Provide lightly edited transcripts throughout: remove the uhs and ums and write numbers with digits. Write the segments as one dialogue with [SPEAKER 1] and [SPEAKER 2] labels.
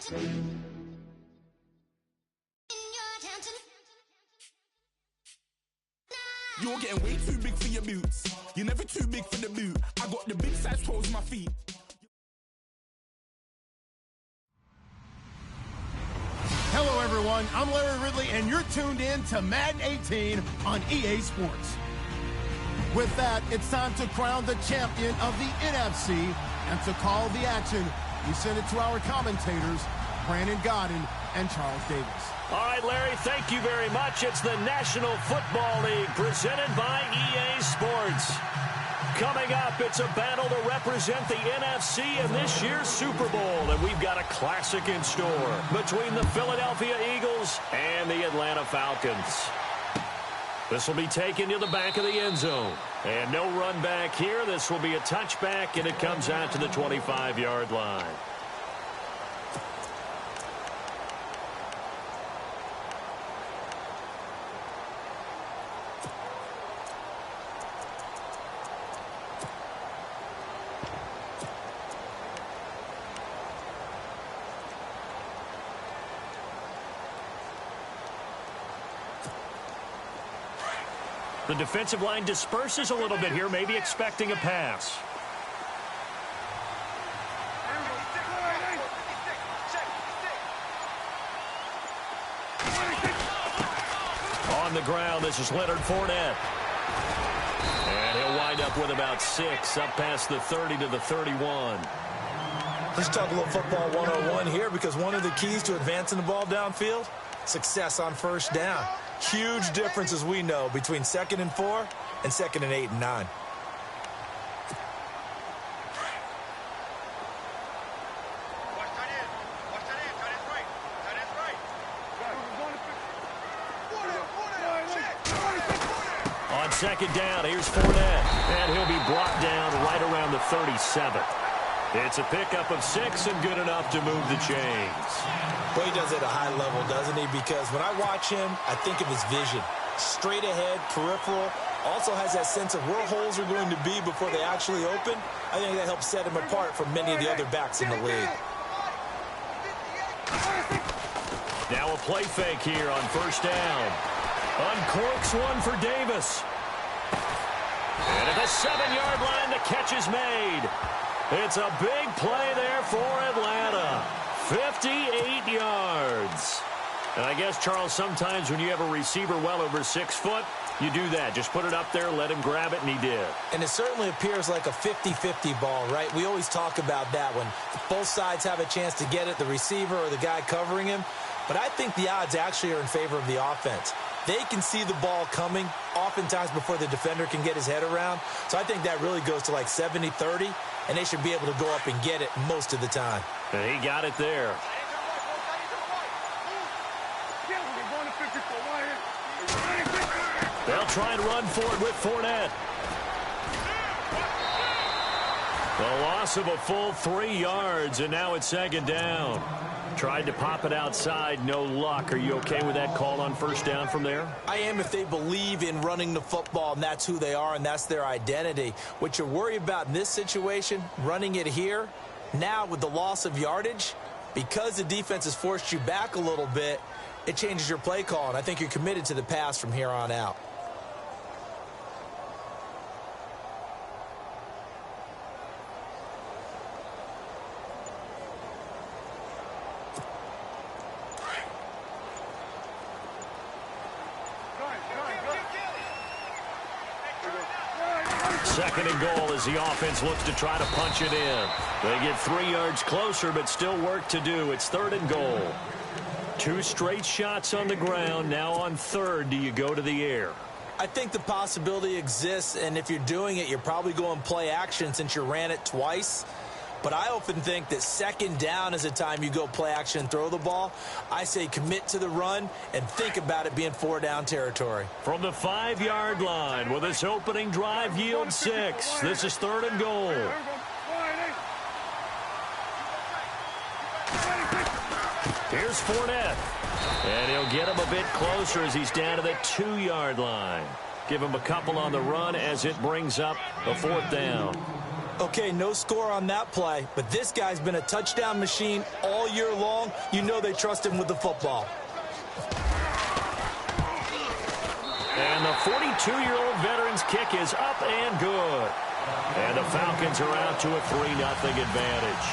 [SPEAKER 1] You're getting way too big for your boots. You're never too big for the boot. I got the big size toes in my feet.
[SPEAKER 2] Hello, everyone. I'm Larry Ridley, and you're tuned in to Madden 18 on EA Sports. With that, it's time to crown the champion of the NFC, and to call the action, we send it to our commentators, Brandon Godden and Charles Davis.
[SPEAKER 3] All right, Larry, thank you very much. It's the National Football League presented by EA Sports. Coming up, it's a battle to represent the NFC in this year's Super Bowl, and we've got a classic in store between the Philadelphia Eagles and the Atlanta Falcons. This will be taken to the back of the end zone, and no run back here. This will be a touchback, and it comes out to the 25-yard line. The defensive line disperses a little bit here, maybe expecting a pass. On the ground, this is Leonard Fournette. And he'll wind up with about 6, up past the 30 to the 31.
[SPEAKER 4] Let's talk a little football 101 here, because one of the keys to advancing the ball downfield, success on first down. Huge difference, as we know, between 2nd and 4 and 2nd and 8 and 9.
[SPEAKER 3] On second down, here's Fournette, and he'll be brought down right around the 37. It's a pickup of 6 and good enough to move the chains.
[SPEAKER 4] Well, he does it at a high level, doesn't he? Because when I watch him, I think of his vision. Straight ahead, peripheral. Also has that sense of where holes are going to be before they actually open. I think that helps set him apart from many of the other backs in the league.
[SPEAKER 3] Now a play fake here on first down. Uncorks one for Davis. And at the 7-yard line, the catch is made. It's a big play there for Atlanta. 58 yards. And I guess, Charles, sometimes when you have a receiver well over 6 foot, you do that. Just put it up there, let him grab it, and he did.
[SPEAKER 4] And it certainly appears like a 50-50 ball, right? We always talk about that when both sides have a chance to get it, the receiver or the guy covering him. But I think the odds actually are in favor of the offense. They can see the ball coming oftentimes before the defender can get his head around. So I think that really goes to like 70-30, and they should be able to go up and get it most of the time.
[SPEAKER 3] And he got it there. They'll try and run for it with Fournette. The loss of a full 3 yards, and now it's second down. Tried to pop it outside, no luck. Are you okay with that call on first down from there?
[SPEAKER 4] I am if they believe in running the football, and that's who they are, and that's their identity. What you're worried about in this situation, running it here, now with the loss of yardage, because the defense has forced you back a little bit, it changes your play call, and I think you're committed to the pass from here on out.
[SPEAKER 3] Second and goal as the offense looks to try to punch it in. They get 3 yards closer, but still work to do. It's third and goal. 2 straight shots on the ground. Now on third, do you go to the air?
[SPEAKER 4] I think the possibility exists, and if you're doing it, you're probably going play action since you ran it twice. But I often think that second down is the time you go play action and throw the ball. I say commit to the run and think about it being 4-down territory.
[SPEAKER 3] From the 5-yard line, will this opening drive yield 6? This is third and goal. Here's Fournette. And he'll get him a bit closer as he's down to the 2-yard line. Give him a couple on the run as it brings up a 4th down.
[SPEAKER 4] Okay, no score on that play, but this guy's been a touchdown machine all year long. You know they trust him with the football.
[SPEAKER 3] And the 42-year-old veteran's kick is up and good. And the Falcons are out to a 3-0 advantage.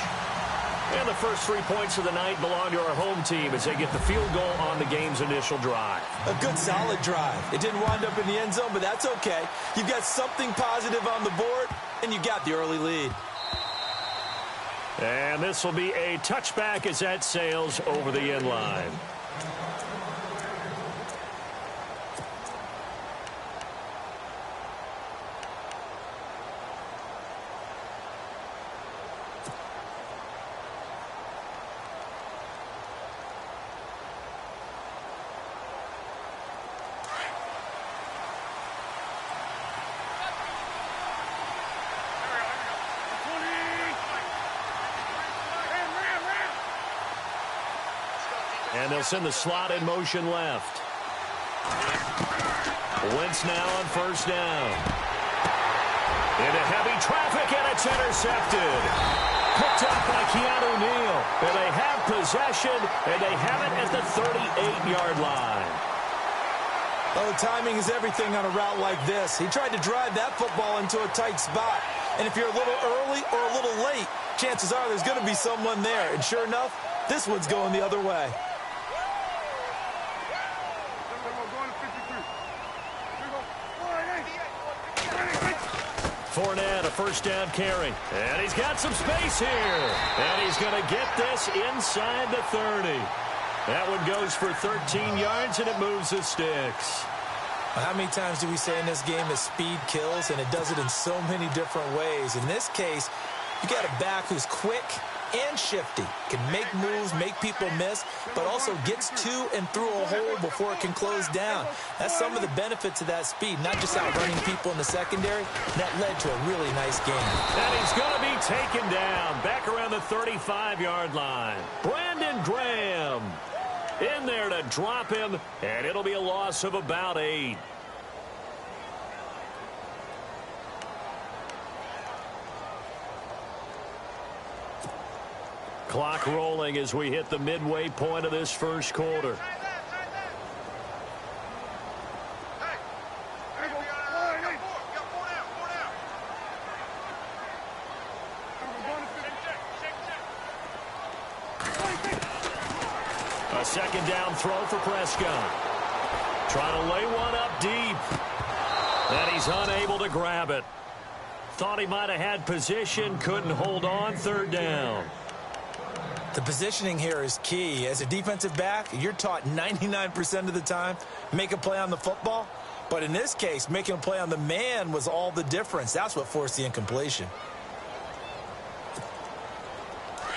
[SPEAKER 3] And the first 3 points of the night belong to our home team as they get the field goal on the game's initial drive.
[SPEAKER 4] A good, solid drive. It didn't wind up in the end zone, but that's okay. You've got something positive on the board, and you got the early lead.
[SPEAKER 3] And this will be a touchback as that sails over the end line. And they'll send the slot in motion left. Wentz now on first down. Into heavy traffic, and it's intercepted. Picked up by Keanu Neal. And they have possession, and they have it at the 38-yard line.
[SPEAKER 4] Oh, timing is everything on a route like this. He tried to drive that football into a tight spot. And if you're a little early or a little late, chances are there's going to be someone there. And sure enough, this one's going the other way.
[SPEAKER 3] Fournette, a first down carry. And he's got some space here. And he's going to get this inside the 30. That one goes for 13 yards, and it moves the sticks.
[SPEAKER 4] How many times do we say in this game that speed kills, and it does it in so many different ways? In this case, you got a back who's quick and shifty, can make moves, make people miss, but also gets to and through a hole before it can close down. That's some of the benefits of that speed, not just outrunning people in the secondary. That led to a really nice game.
[SPEAKER 3] And he's going to be taken down back around the 35-yard line. Brandon Graham in there to drop him, and it'll be a loss of about 8. Clock rolling as we hit the midway point of this first quarter. A second down throw for Prescott. Trying to lay one up deep. And he's unable to grab it. Thought he might have had position, couldn't hold on, third down.
[SPEAKER 4] The positioning here is key. As a defensive back, you're taught 99% of the time, make a play on the football. But in this case, making a play on the man was all the difference. That's what forced the incompletion.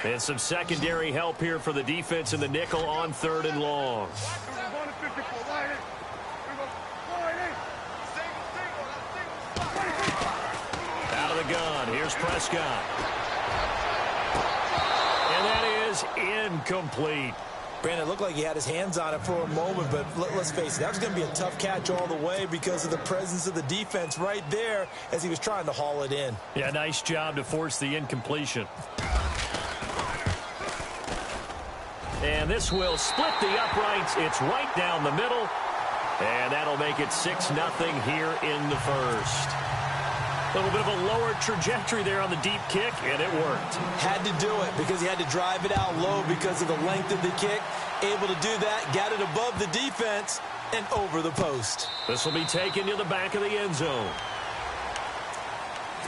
[SPEAKER 3] And some secondary help here for the defense in the nickel on third and long. Out of the gun, here's Prescott. And that is incomplete.
[SPEAKER 4] Brandon, it looked like he had his hands on it for a moment, but let's face it, that was going to be a tough catch all the way because of the presence of the defense right there as he was trying to haul it in.
[SPEAKER 3] Yeah, nice job to force the incompletion. And this will split the uprights. It's right down the middle. And that'll make it 6-0 here in the first. A little bit of a lower trajectory there on the deep kick, and it worked.
[SPEAKER 4] Had to do it because he had to drive it out low because of the length of the kick. Able to do that, got it above the defense, and over the post.
[SPEAKER 3] This will be taken to the back of the end zone.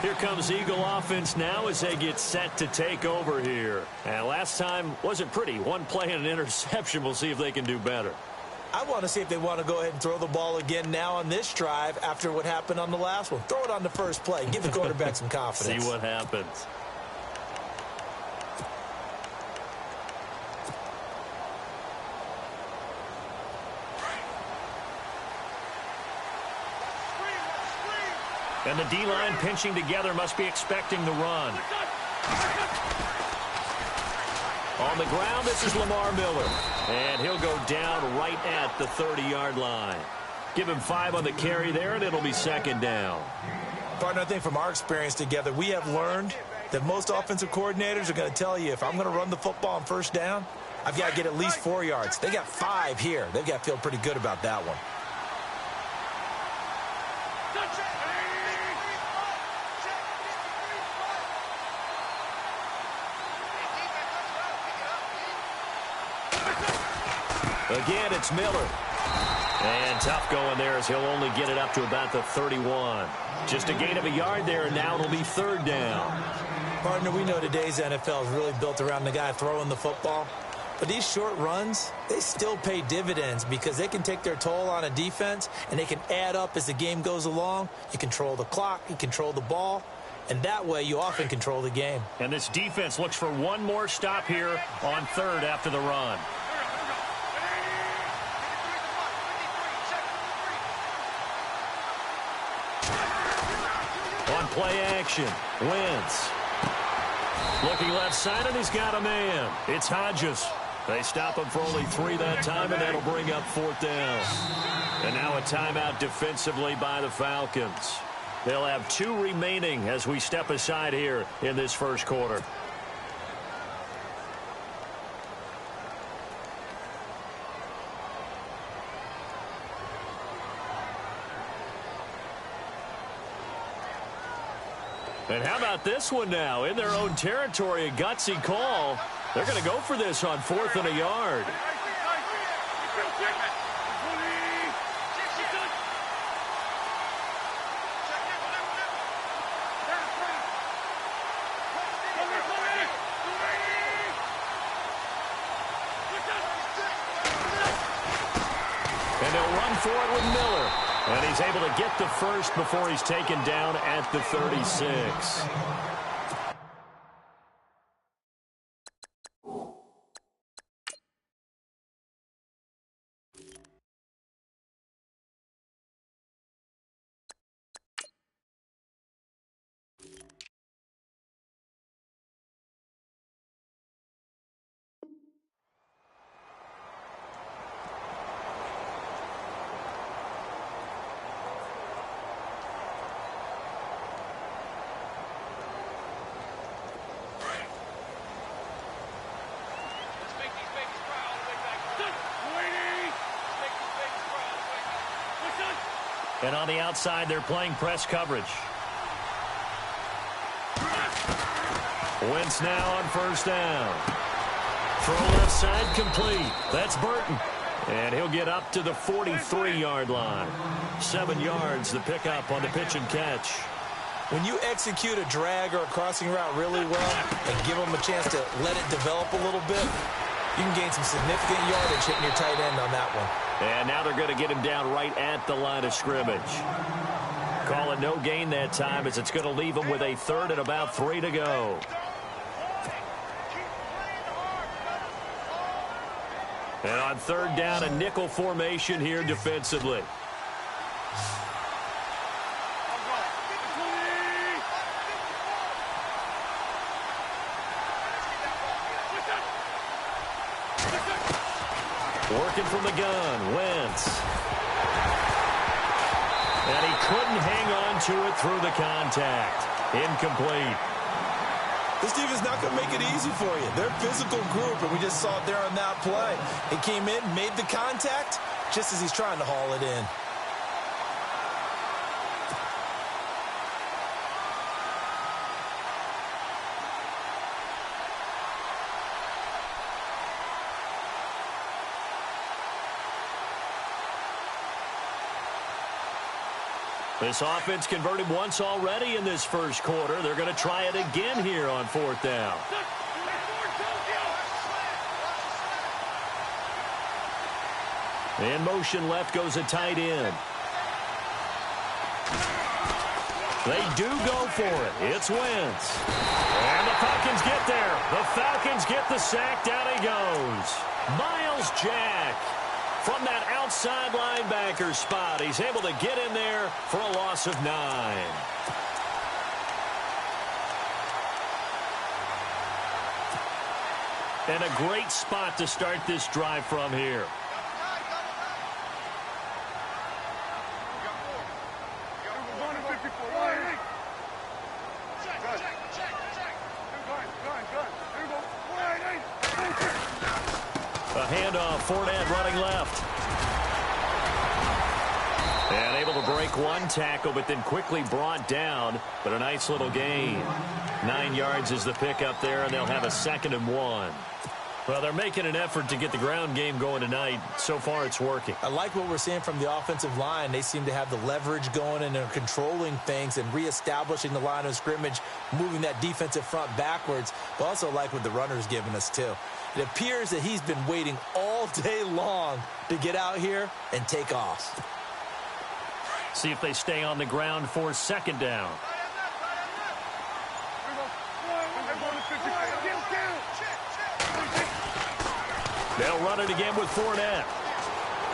[SPEAKER 3] Here comes Eagle offense now as they get set to take over here. And last time wasn't pretty. One play and an interception. We'll see if they can do better.
[SPEAKER 4] I want to see if they want to go ahead and throw the ball again now on this drive after what happened on the last one. Throw it on the first play. Give the quarterback some confidence.
[SPEAKER 3] See what happens. And the D-line pinching together must be expecting the run. On the ground, this is Lamar Miller. And he'll go down right at the 30-yard line. Give him 5 on the carry there, and it'll be second down.
[SPEAKER 4] Partner, I think from our experience together, we have learned that most offensive coordinators are going to tell you, if I'm going to run the football on first down, I've got to get at least 4 yards. They got 5 here. They've got to feel pretty good about that one.
[SPEAKER 3] Again, it's Miller. And tough going there as he'll only get it up to about the 31. Just a gain of a yard there, and now it'll be 3rd down.
[SPEAKER 4] Partner, we know today's NFL is really built around the guy throwing the football. But these short runs, they still pay dividends because they can take their toll on a defense, and they can add up as the game goes along. You control the clock, you control the ball, and that way you often control the game.
[SPEAKER 3] And this defense looks for one more stop here on 3rd after the run. On play action, Wentz. Looking left side, and he's got a man. It's Hodges. They stop him for only 3 that time, and that'll bring up 4th down. And now a timeout defensively by the Falcons. They'll have 2 remaining as we step aside here in this first quarter. And how about this one now? In their own territory, a gutsy call. They're going to go for this on 4th and a yard. And they'll run for it with Miller. And he's able to get the first before he's taken down at the 36. And on the outside, they're playing press coverage. Wentz now on 1st down. Throw left side complete. That's Burton. And he'll get up to the 43-yard line. 7 yards, the pickup on the pitch and catch.
[SPEAKER 4] When you execute a drag or a crossing route really well and give them a chance to let it develop a little bit, you can gain some significant yardage hitting your tight end on that one.
[SPEAKER 3] And now they're going to get him down right at the line of scrimmage. Call it no gain that time as it's going to leave him with a 3rd and about 3 to go. And on 3rd down, a nickel formation here defensively. Working from the gun, Wentz. And he couldn't hang on to it through the contact. Incomplete.
[SPEAKER 4] This defense is not going to make it easy for you. They're a physical group, and we just saw it there on that play. He came in, made the contact, just as he's trying to haul it in.
[SPEAKER 3] This offense converted once already in this first quarter. They're going to try it again here on 4th down. In motion left goes a tight end. They do go for it. It's Wentz. And the Falcons get there. The Falcons get the sack. Down he goes. Miles Jack. From that outside linebacker spot, he's able to get in there for a loss of 9. And a great spot to start this drive from here. A handoff, Fournette running left. And able to break one tackle, but then quickly brought down. But a nice little gain. 9 yards is the pickup there, and they'll have a 2nd and 1. Well, they're making an effort to get the ground game going tonight. So far, it's working.
[SPEAKER 4] I like what we're seeing from the offensive line. They seem to have the leverage going and are controlling things and reestablishing the line of scrimmage, moving that defensive front backwards. But also like what the runner's giving us, too. It appears that he's been waiting all day long to get out here and take off.
[SPEAKER 3] See if they stay on the ground for 2nd down. They'll run it again with Fournette.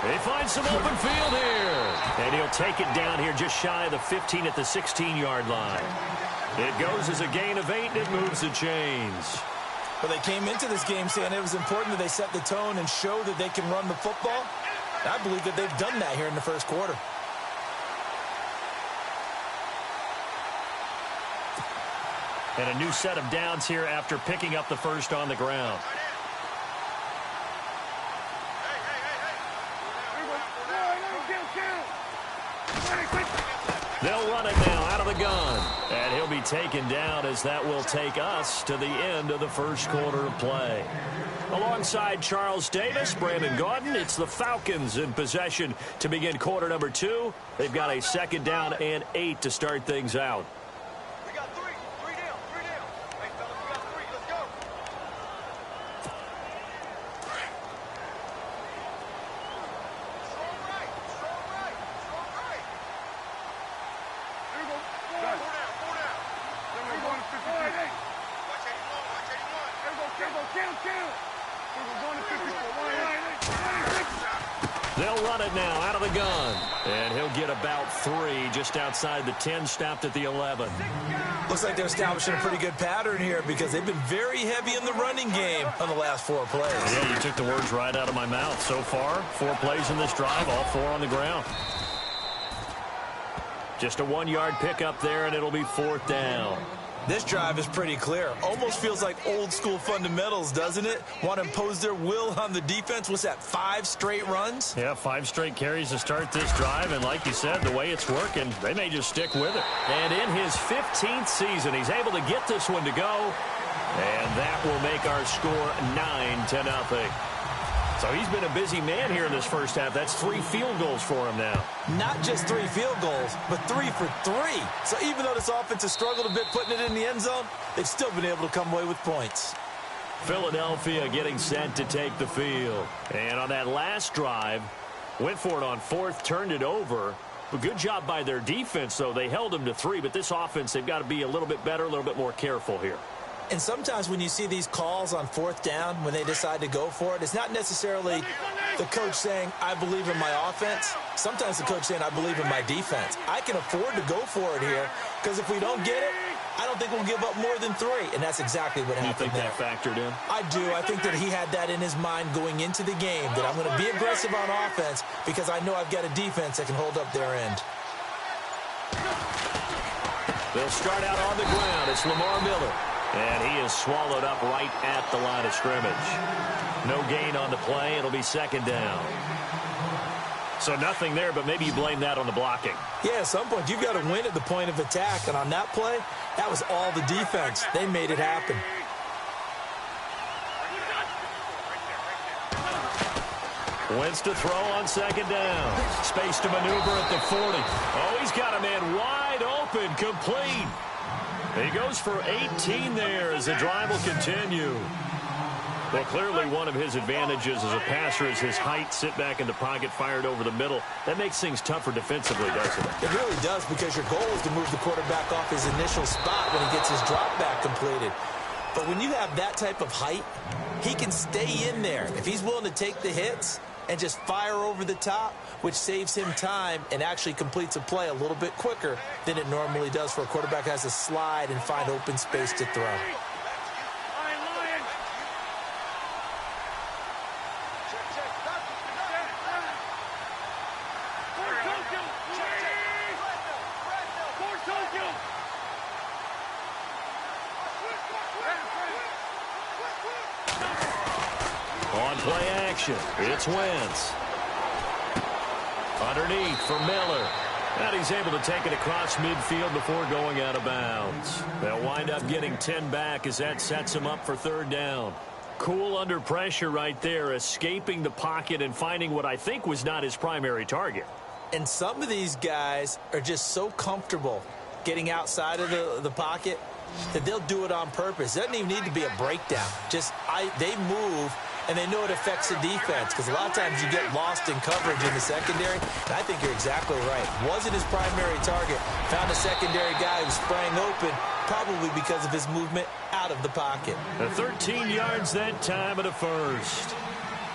[SPEAKER 3] They find some open field here. And he'll take it down here just shy of the 15 at the 16-yard line. It goes as a gain of 8, and it moves the chains.
[SPEAKER 4] Well, they came into this game saying it was important that they set the tone and show that they can run the football. I believe that they've done that here in the first quarter.
[SPEAKER 3] And a new set of downs here after picking up the first on the ground. They'll run it now out of the gun. And he'll be taken down as that will take us to the end of the first quarter of play. Alongside Charles Davis, Brandon Gaudin, it's the Falcons in possession to begin quarter number 2. They've got a 2nd down and 8 to start things out. They'll run it now out of the gun. And he'll get about 3 just outside the 10, stopped at the 11.
[SPEAKER 4] Looks like they're establishing a pretty good pattern here because they've been very heavy in the running game on the last 4 plays.
[SPEAKER 3] Yeah, you took the words right out of my mouth. So far, 4 plays in this drive, all 4 on the ground. Just a 1-yard pickup there, and it'll be 4th down.
[SPEAKER 4] This drive is pretty clear. Almost feels like old-school fundamentals, doesn't it? Want to impose their will on the defense. What's that, 5 straight runs?
[SPEAKER 3] Yeah, 5 straight carries to start this drive. And like you said, the way it's working, they may just stick with it. And in his 15th season, he's able to get this one to go. And that will make our score 9-0. So he's been a busy man here in this first half. That's 3 field goals for him now.
[SPEAKER 4] Not just 3 field goals, but 3 for 3. So even though this offense has struggled a bit putting it in the end zone, they've still been able to come away with points.
[SPEAKER 3] Philadelphia getting set to take the field. And on that last drive, went for it on 4th, turned it over. A good job by their defense, though. They held them to 3, but this offense, they've got to be a little bit better, a little bit more careful here.
[SPEAKER 4] And sometimes when you see these calls on 4th down, when they decide to go for it, it's not necessarily the coach saying, I believe in my offense. Sometimes the coach saying, I believe in my defense. I can afford to go for it here because if we don't get it, I don't think we'll give up more than 3. And that's exactly what happened there.
[SPEAKER 3] You think that factored in?
[SPEAKER 4] I do. I think that he had that in his mind going into the game, that I'm going to be aggressive on offense because I know I've got a defense that can hold up their end.
[SPEAKER 3] They'll start out on the ground. It's Lamar Miller. And he is swallowed up right at the line of scrimmage. No gain on the play. It'll be 2nd down. So nothing there, but maybe you blame that on the blocking.
[SPEAKER 4] Yeah, at some point, you've got to win at the point of attack. And on that play, that was all the defense. They made it happen.
[SPEAKER 3] Wentz to throw on 2nd down. Space to maneuver at the 40. Oh, he's got a man wide open, complete. He goes for 18 there as the drive will continue. Well, clearly one of his advantages as a passer is his height, sit back in the pocket, fired over the middle. That makes things tougher defensively, doesn't it?
[SPEAKER 4] It really does, because your goal is to move the quarterback off his initial spot when he gets his drop back completed. But when you have that type of height, he can stay in there. If he's willing to take the hits and just fire over the top, which saves him time and actually completes a play a little bit quicker than it normally does for a quarterback who has to slide and find open space to throw.
[SPEAKER 3] On Play action. It's Wentz. Underneath for Miller. And he's able to take it across midfield before going out of bounds. They'll wind up getting 10 back as that sets him up for third down. Cool under pressure right there, escaping the pocket and finding what I think was not his primary target.
[SPEAKER 4] And some of these guys are just so comfortable getting outside of the pocket that they'll do it on purpose. It doesn't even need to be a breakdown. They move, and they know it affects the defense because a lot of times you get lost in coverage in the secondary. And I think you're exactly right. Wasn't his primary target. Found a secondary guy who sprang open, probably because of his movement out of the pocket.
[SPEAKER 3] 13 yards that time at a first.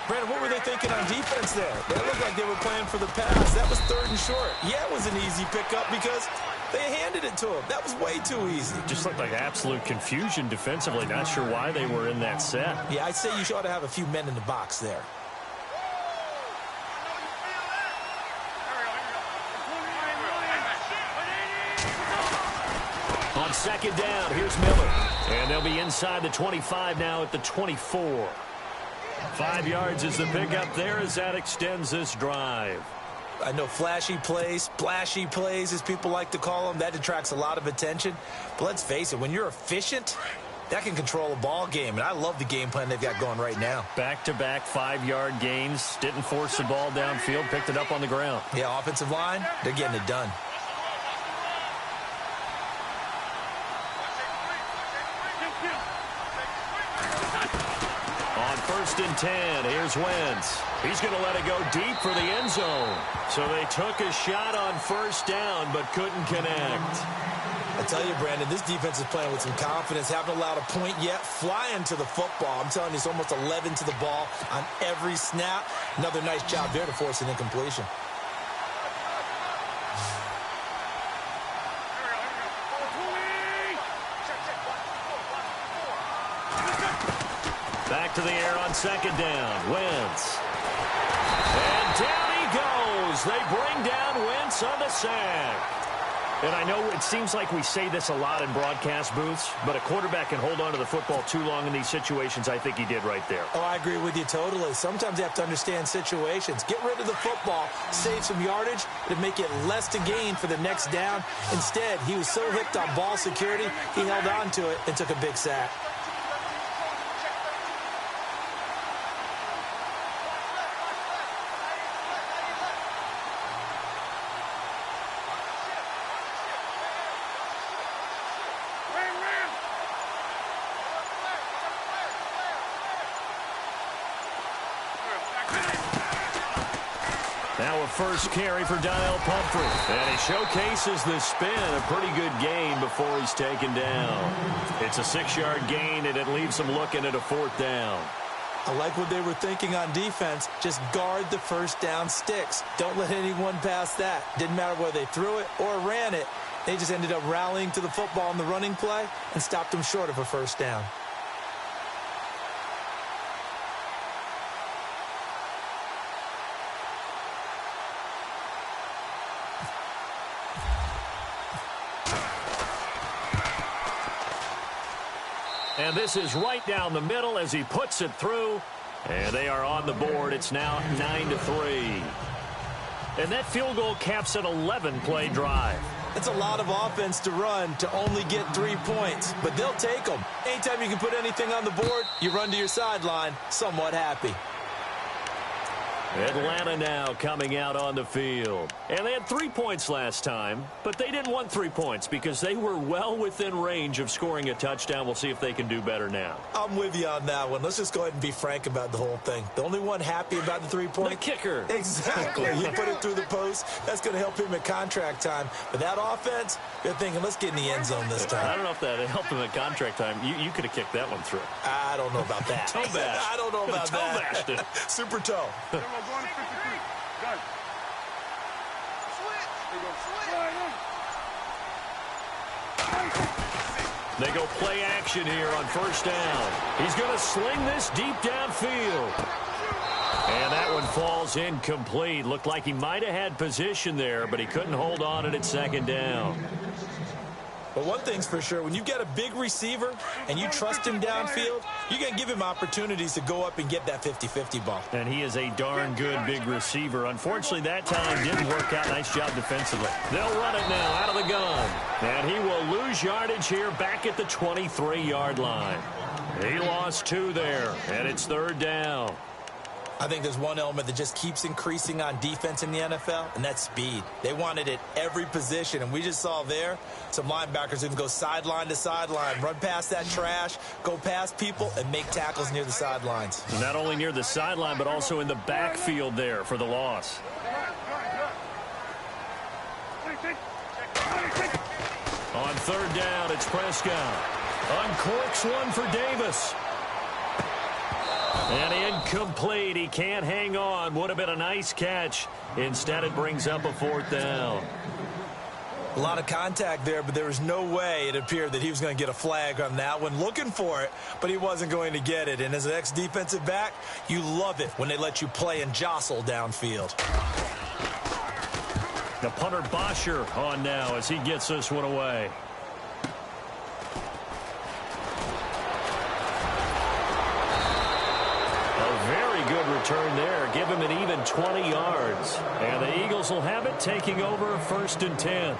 [SPEAKER 4] Brandon, what were they thinking on defense there? That looked like they were playing for the pass. That was 3rd and short. Yeah, it was an easy pickup because they handed it to him. That was way too easy.
[SPEAKER 3] Just looked like absolute confusion defensively. Not sure why they were in that set.
[SPEAKER 4] Yeah, I'd say you ought to have a few men in the box there.
[SPEAKER 3] On second down, here's Miller. And they'll be inside the 25 now at the 24. 5 yards is the pickup there as that extends this drive.
[SPEAKER 4] I know flashy plays, splashy plays, as people like to call them, that attracts a lot of attention. But let's face it, when you're efficient, that can control a ball game. And I love the game plan they've got going right now.
[SPEAKER 3] Back-to-back 5-yard gains. Didn't force the ball downfield, picked it up on the ground.
[SPEAKER 4] Yeah, offensive line, they're getting it done.
[SPEAKER 3] First and 10. Here's Wentz. He's going to let it go deep for the end zone. So they took a shot on first down but couldn't connect.
[SPEAKER 4] I tell you, Brandon, this defense is playing with some confidence. Haven't allowed a point yet. Flying to the football. I'm telling you, it's almost 11 to the ball on every snap. Another nice job there to force an incompletion.
[SPEAKER 3] Back to the air on second down. Wentz. And down he goes. They bring down Wentz on the sack. And I know it seems like we say this a lot in broadcast booths, but a quarterback can hold on to the football too long in these situations. I think he did right there.
[SPEAKER 4] Oh, I agree with you totally. Sometimes you have to understand situations. Get rid of the football, save some yardage, and make it less to gain for the next down. Instead, he was so hooked on ball security, he held on to it and took a big sack.
[SPEAKER 3] Now a first carry for Dial Pumphrey. And he showcases the spin. A pretty good gain before he's taken down. It's a 6-yard gain, and it leaves him looking at a 4th down.
[SPEAKER 4] I like what they were thinking on defense. Just guard the first down sticks. Don't let anyone pass that. Didn't matter whether they threw it or ran it. They just ended up rallying to the football in the running play and stopped them short of a first down.
[SPEAKER 3] And this is right down the middle as he puts it through. And they are on the board. It's now 9-3. And that field goal caps an 11-play drive.
[SPEAKER 4] It's a lot of offense to run to only get 3 points, but they'll take them. Anytime you can put anything on the board, you run to your sideline somewhat happy.
[SPEAKER 3] Atlanta now coming out on the field. And they had 3 points last time, but they didn't want 3 points because they were well within range of scoring a touchdown. We'll see if they can do better now.
[SPEAKER 4] I'm with you on that one. Let's just go ahead and be frank about the whole thing. The only one happy about the 3-point?
[SPEAKER 3] The kicker.
[SPEAKER 4] Exactly. He put it through the post. That's going to help him at contract time. But that offense, they're thinking, let's get in the end zone this time.
[SPEAKER 3] I don't know if that helped him at contract time. You could have kicked that one through.
[SPEAKER 4] I don't know about that.
[SPEAKER 3] Toe bash.
[SPEAKER 4] I don't know about
[SPEAKER 3] toe
[SPEAKER 4] that.
[SPEAKER 3] Bashed it.
[SPEAKER 4] Super toe.
[SPEAKER 5] Going to 53. Done.
[SPEAKER 3] They go play action here on first down. He's going to sling this deep downfield. And that one falls incomplete. Looked like he might have had position there, but he couldn't hold on at second down.
[SPEAKER 4] But one thing's for sure, when you get a big receiver and you trust him downfield, you're going to give him opportunities to go up and get that 50-50 ball.
[SPEAKER 3] And he is a darn good big receiver. Unfortunately, that time didn't work out. Nice job defensively. They'll run it now out of the gun. And he will lose yardage here back at the 23-yard line. He lost 2 there, and it's 3rd down.
[SPEAKER 4] I think there's one element that just keeps increasing on defense in the NFL, and that's speed. They want it at every position, and we just saw there some linebackers who can go sideline to sideline, run past that trash, go past people, and make tackles near the sidelines.
[SPEAKER 3] Not only near the sideline, but also in the backfield there for the loss. On 3rd down, it's Prescott. Uncorks one for Davis. And incomplete. He can't hang on. Would have been a nice catch. Instead, it brings up a 4th down.
[SPEAKER 4] A lot of contact there, but there was no way it appeared that he was going to get a flag on that one. Looking for it, but he wasn't going to get it. And as an ex-defensive back, you love it when they let you play and jostle downfield.
[SPEAKER 3] The punter Bosher on now as he gets this one away. Very good return there. Give him an even 20 yards. And the Eagles will have it, taking over 1st and 10.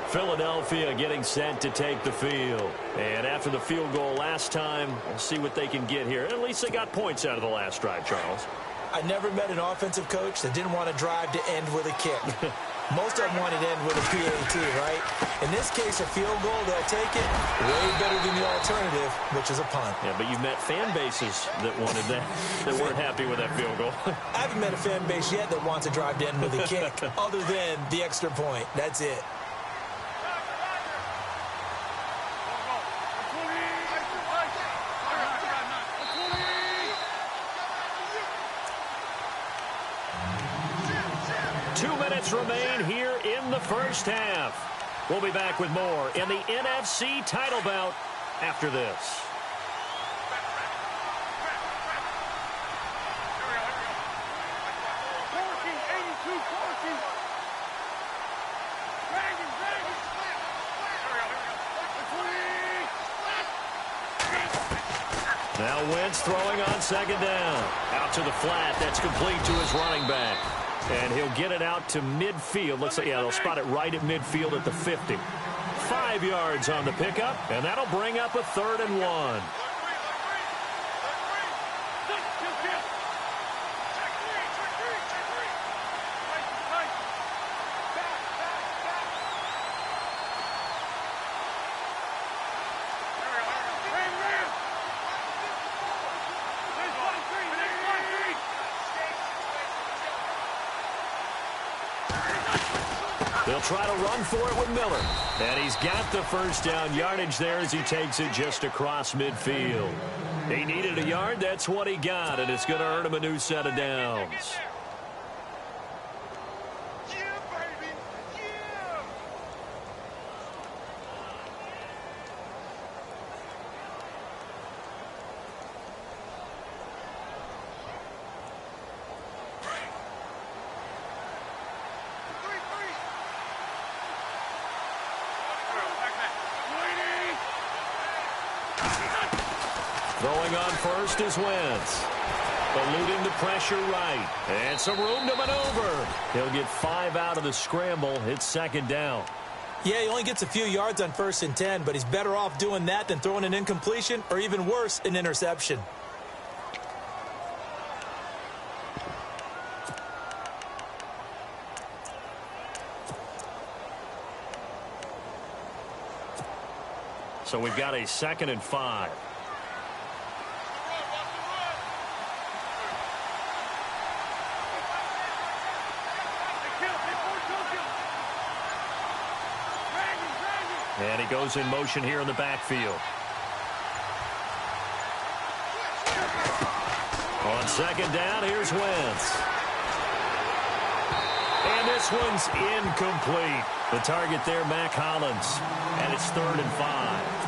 [SPEAKER 3] Philadelphia getting set to take the field. And after the field goal last time, we'll see what they can get here. At least they got points out of the last drive, Charles.
[SPEAKER 4] I never met an offensive coach that didn't want to drive to end with a kick. Most of them wanted to end with a PAT, right? In this case, a field goal, they'll take it way better than the alternative, which is a punt.
[SPEAKER 3] Yeah, but you've met fan bases that wanted that, that weren't happy with that field goal.
[SPEAKER 4] I haven't met a fan base yet that wants to drive to end with a kick other than the extra point. That's it.
[SPEAKER 3] Remain here in the first half. We'll be back with more in the NFC title bout after this. Now Wentz throwing on 2nd down. Out to the flat. That's complete to his running back. And he'll get it out to midfield. Looks like, yeah, they'll spot it right at midfield at the 50. 5 yards on the pickup, and that'll bring up a 3rd and 1. They'll try to run for it with Miller. And he's got the 1st down yardage there as he takes it just across midfield. He needed a yard. That's what he got, and it's going to earn him a new set of downs. Throwing on first is Wentz. Eluding the pressure right. And some room to maneuver. He'll get 5 out of the scramble. It's 2nd down.
[SPEAKER 4] Yeah, he only gets a few yards on 1st and 10, but he's better off doing that than throwing an incompletion or even worse, an interception.
[SPEAKER 3] So we've got a 2nd and 5. And he goes in motion here in the backfield. On 2nd down, here's Wentz. And this one's incomplete. The target there, Mac Hollins. And it's 3rd and 5.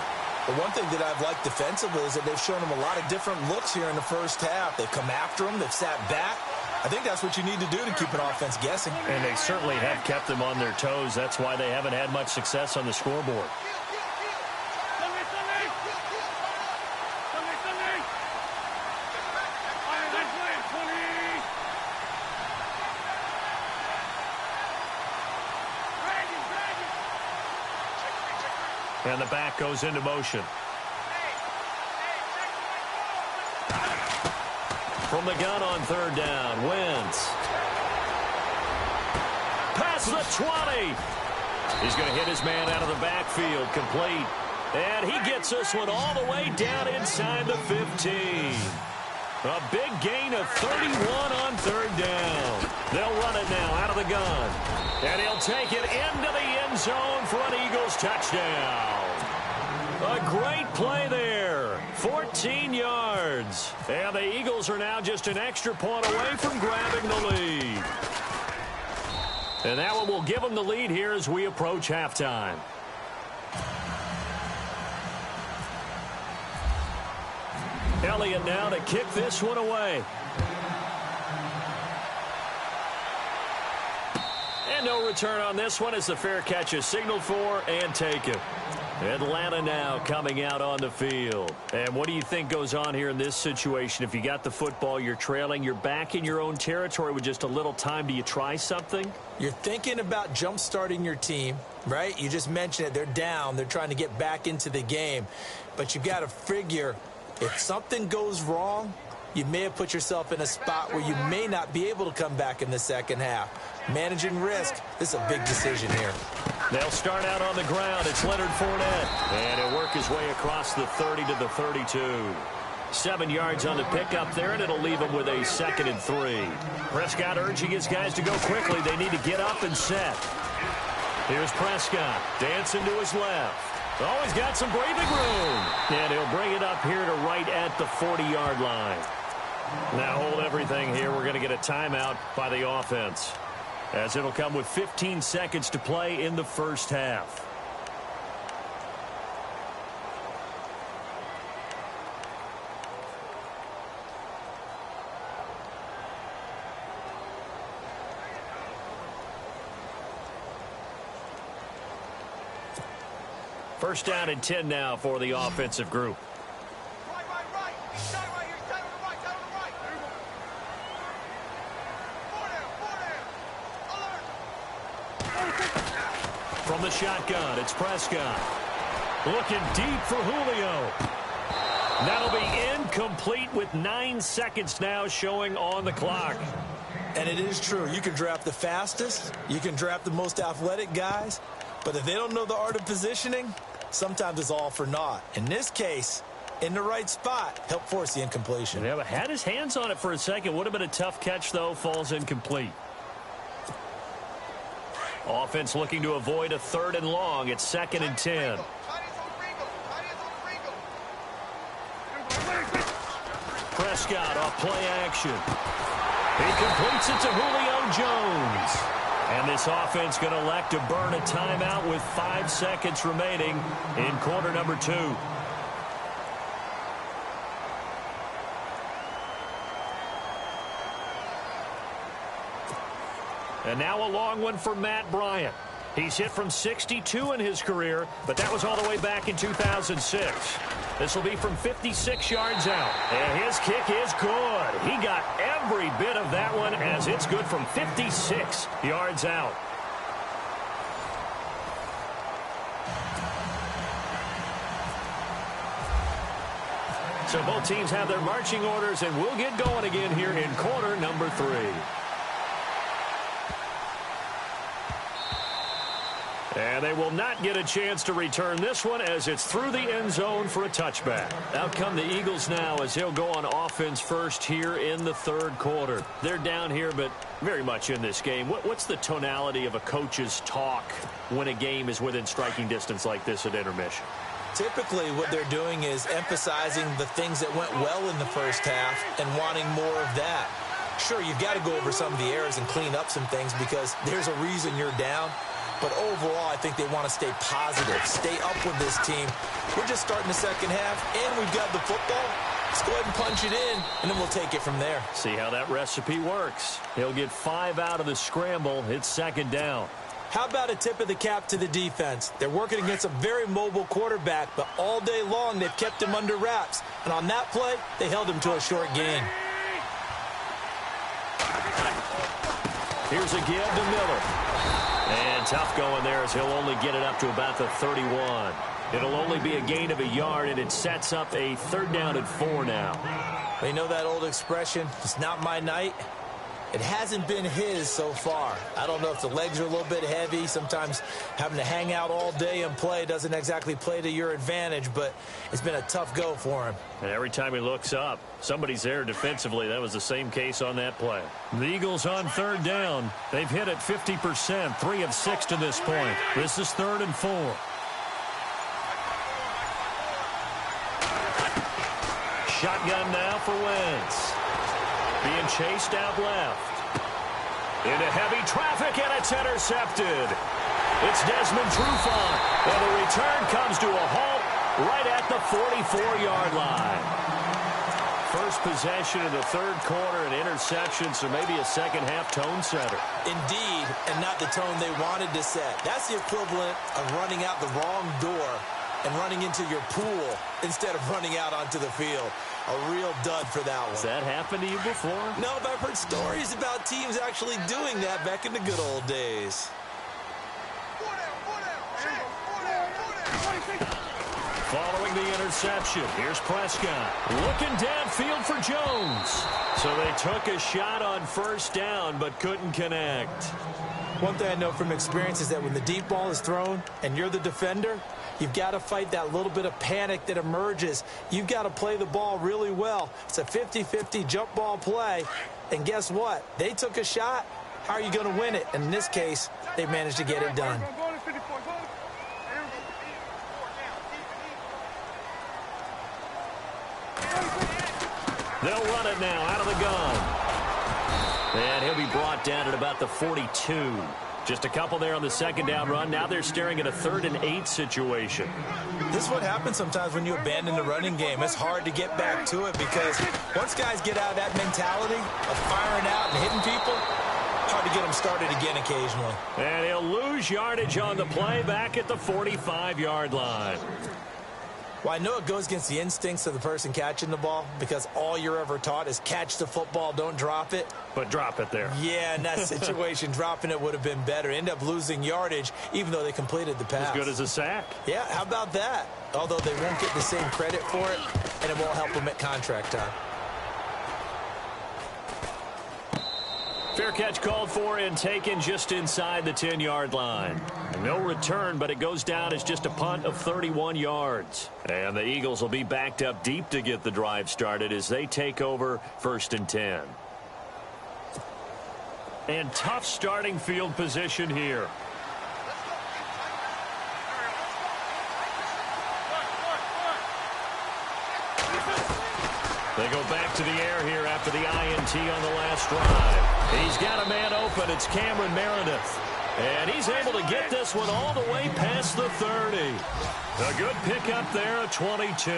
[SPEAKER 4] The one thing that I've liked defensively is that they've shown him a lot of different looks here in the first half. They've come after him. They've sat back. I think that's what you need to do to keep an offense guessing.
[SPEAKER 3] And they certainly have kept them on their toes. That's why they haven't had much success on the scoreboard. And the back goes into motion. From the gun on third down, Wentz. Past the 20. He's going to hit his man out of the backfield, complete. And he gets this one all the way down inside the 15. A big gain of 31 on third down. They'll run it now out of the gun. And he'll take it into the end zone for an Eagles touchdown. A great play there. 14 yards. And the Eagles are now just an extra point away from grabbing the lead. And that one will give them the lead here as we approach halftime. Elliott now to kick this one away. And no return on this one as the fair catch is signaled for and taken. Atlanta now coming out on the field. And what do you think goes on here in this situation? If you got the football, you're trailing, you're back in your own territory with just a little time. Do you try something?
[SPEAKER 4] You're thinking about jump-starting your team, right? You just mentioned it. They're down. They're trying to get back into the game. But you got to figure if something goes wrong, you may have put yourself in a spot where you may not be able to come back in the second half. Managing risk, this is a big decision here.
[SPEAKER 3] They'll start out on the ground. It's Leonard Fournette. And he'll work his way across the 30 to the 32. 7 yards on the pickup there, and it'll leave him with a 2nd and 3. Prescott urging his guys to go quickly. They need to get up and set. Here's Prescott dancing to his left. Oh, he's got some breathing room. And he'll bring it up here to right at the 40-yard line. Now hold everything here. We're going to get a timeout by the offense, as it'll come with 15 seconds to play in the first half. First down and 10 now for the offensive group.
[SPEAKER 5] Right. He's down right here. He's down on the right. Down on the right. Four down. Alert.
[SPEAKER 3] From the shotgun, it's Prescott. Looking deep for Julio. That'll be incomplete with 9 seconds now showing on the clock.
[SPEAKER 4] And it is true. You can draft the fastest. You can draft the most athletic guys. But if they don't know the art of positioning, sometimes it's all for naught. In this case, in the right spot, help force the incompletion.
[SPEAKER 3] Yeah, but had his hands on it for a second. Would have been a tough catch, though. Falls incomplete. Offense looking to avoid a 3rd and long. It's 2nd and 10. Prescott off play action. He completes it to Julio Jones. And this offense going to elect to burn a timeout with 5 seconds remaining in quarter number 2. And now a long one for Matt Bryant. He's hit from 62 in his career, but that was all the way back in 2006. This will be from 56 yards out. And his kick is good. He got every bit of that one as it's good from 56 yards out. So both teams have their marching orders, and we'll get going again here in quarter number 3. And they will not get a chance to return this one as it's through the end zone for a touchback. Out come the Eagles now as they'll go on offense first here in the 3rd quarter. They're down here, but very much in this game. What's the tonality of a coach's talk when a game is within striking distance like this at intermission?
[SPEAKER 4] Typically, what they're doing is emphasizing the things that went well in the first half and wanting more of that. Sure, you've got to go over some of the errors and clean up some things because there's a reason you're down. But overall, I think they want to stay positive, stay up with this team. We're just starting the second half, and we've got the football. Let's go ahead and punch it in, and then we'll take it from there.
[SPEAKER 3] See how that recipe works. He'll get 5 out of the scramble. It's 2nd down.
[SPEAKER 4] How about a tip of the cap to the defense? They're working against a very mobile quarterback, but all day long they've kept him under wraps. And on that play, they held him to a short gain.
[SPEAKER 3] Here's a give to Miller. And tough going there as he'll only get it up to about the 31. It'll only be a gain of a yard, and it sets up a 3rd down and 4 now.
[SPEAKER 4] You know that old expression, it's not my night? It hasn't been his so far. I don't know if the legs are a little bit heavy. Sometimes having to hang out all day and play doesn't exactly play to your advantage, but it's been a tough go for him.
[SPEAKER 3] And every time he looks up, somebody's there defensively. That was the same case on that play. The Eagles on 3rd down. They've hit it 50%, 3 of 6 to this point. This is 3rd and 4. Shotgun now for Wentz. Being chased out left. Into heavy traffic, and it's intercepted. It's Desmond Trufant, and the return comes to a halt right at the 44-yard line. First possession of the 3rd quarter, an interception, so maybe a second-half tone setter.
[SPEAKER 4] Indeed, and not the tone they wanted to set. That's the equivalent of running out the wrong door and running into your pool instead of running out onto the field. A real dud for that one.
[SPEAKER 3] Has that happened to you before?
[SPEAKER 4] No, but I've heard stories about teams actually doing that back in the good old days.
[SPEAKER 3] Following the interception, here's Prescott. Looking downfield for Jones. So they took a shot on 1st down, but couldn't connect.
[SPEAKER 4] One thing I know from experience is that when the deep ball is thrown and you're the defender, you've got to fight that little bit of panic that emerges. You've got to play the ball really well. It's a 50-50 jump ball play. And guess what? They took a shot. How are you going to win it? And in this case, they managed to get it done.
[SPEAKER 3] They'll run it now out of the gun. And he'll be brought down at about the 42. Just a couple there on the 2nd down run. Now they're staring at a 3rd and 8 situation.
[SPEAKER 4] This is what happens sometimes when you abandon the running game. It's hard to get back to it because once guys get out of that mentality of firing out and hitting people, hard to get them started again occasionally.
[SPEAKER 3] And he'll lose yardage on the play back at the 45-yard line.
[SPEAKER 4] Well, I know it goes against the instincts of the person catching the ball because all you're ever taught is catch the football, don't drop it.
[SPEAKER 3] But drop it there.
[SPEAKER 4] Yeah, in that situation, dropping it would have been better. End up losing yardage even though they completed the pass.
[SPEAKER 3] As good as a sack.
[SPEAKER 4] Yeah, how about that? Although they won't get the same credit for it, and it won't help them at contract time.
[SPEAKER 3] Fair catch called for and taken just inside the 10-yard line. No return, but it goes down as just a punt of 31 yards. And the Eagles will be backed up deep to get the drive started as they take over 1st and 10. And tough starting field position here. They go back to the air here after the INT on the last drive. He's got a man open. It's Cameron Meredith. And he's able to get this one all the way past the 30. A good pickup there at 22.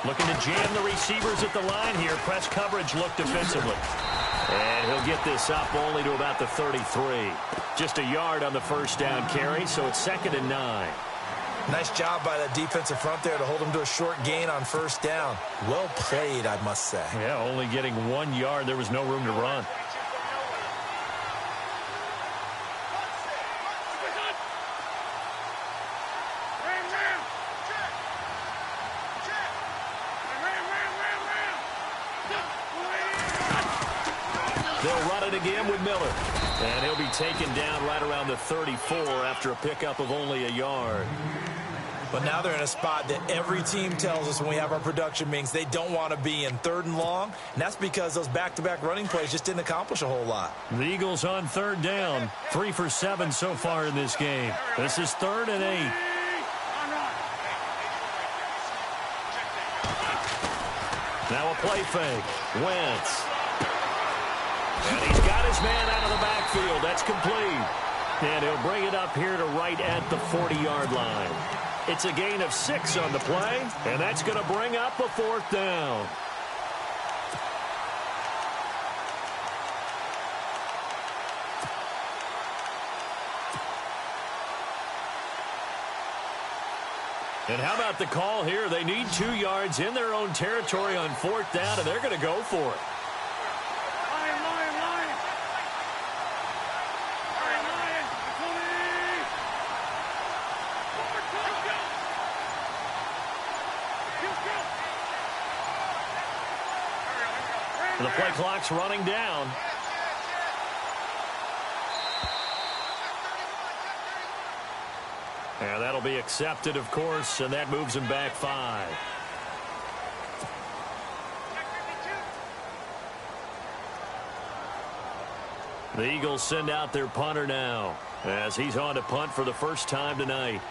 [SPEAKER 3] Looking to jam the receivers at the line here. Press coverage look defensively. And he'll get this up only to about the 33. Just a yard on the 1st down carry, so it's 2nd and 9.
[SPEAKER 4] Nice job by the defensive front there to hold him to a short gain on 1st down. Well played, I must say.
[SPEAKER 3] Yeah, only getting 1 yard. There was no room to run. They'll run it again with Miller. And he'll be taken down right around the 34 after a pickup of only a yard.
[SPEAKER 4] But now they're in a spot that every team tells us when we have our production meetings they don't want to be in, 3rd and long. And that's because those back-to-back running plays just didn't accomplish a whole lot.
[SPEAKER 3] The Eagles on 3rd down. 3 for 7 so far in this game. This is 3rd and 8. Now a play fake. Wentz. And he's got his man out of the backfield. That's complete. And he'll bring it up here to right at the 40-yard line. It's a gain of 6 on the play, and that's going to bring up a 4th down. And how about the call here? They need 2 yards in their own territory on 4th down, and they're going to go for it. The play clock's running down. And that'll be accepted, of course, and that moves him back 5. The Eagles send out their punter now as he's on to punt for the first time tonight.